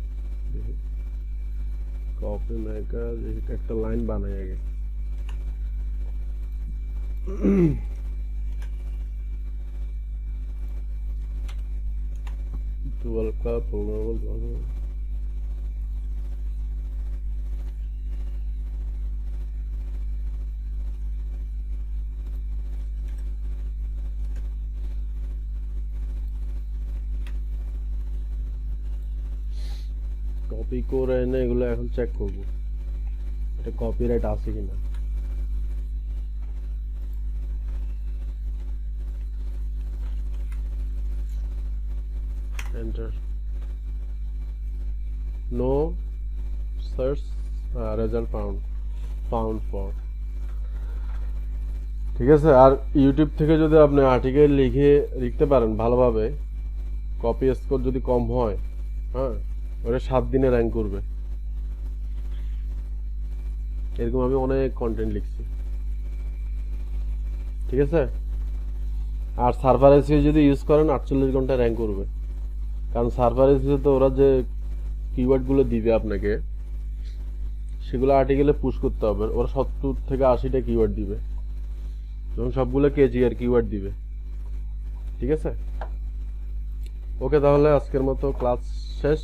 A: কপি মেকার, একটা লাইন বানাই আগে। কপি করে এনে এগুলো এখন চেক করবো এটা কপিরাইট আছে কিনা। Enter. No search result found for. ঠিক আছে, আর ইউটিউব থেকে যদি আপনি আর্টিকেল লিখতে পারেন ভালোভাবে, কপি স্কোর যদি কম হয়, হ্যাঁ, ওটা 7 দিনে র্যাঙ্ক করবে। এরকম আমি অনেক কন্টেন্ট লিখছি। ঠিক আছে, আর সার্ভার এসিও যদি ইউজ করেন 48 ঘন্টা র্যাঙ্ক করবে। কারণ সার্ভার এসিও তো ওরা যে কিওয়ার্ডগুলো দিবে আপনাকে, সেগুলো আর্টিকেলে পুশ করতে হবে। ওরা 70 থেকে 80টা কিওয়ার্ড দিবে এবং সবগুলো কেজিআর কিওয়ার্ড দিবে। ঠিক আছে, ওকে, তাহলে আজকের মতো ক্লাস শেষ।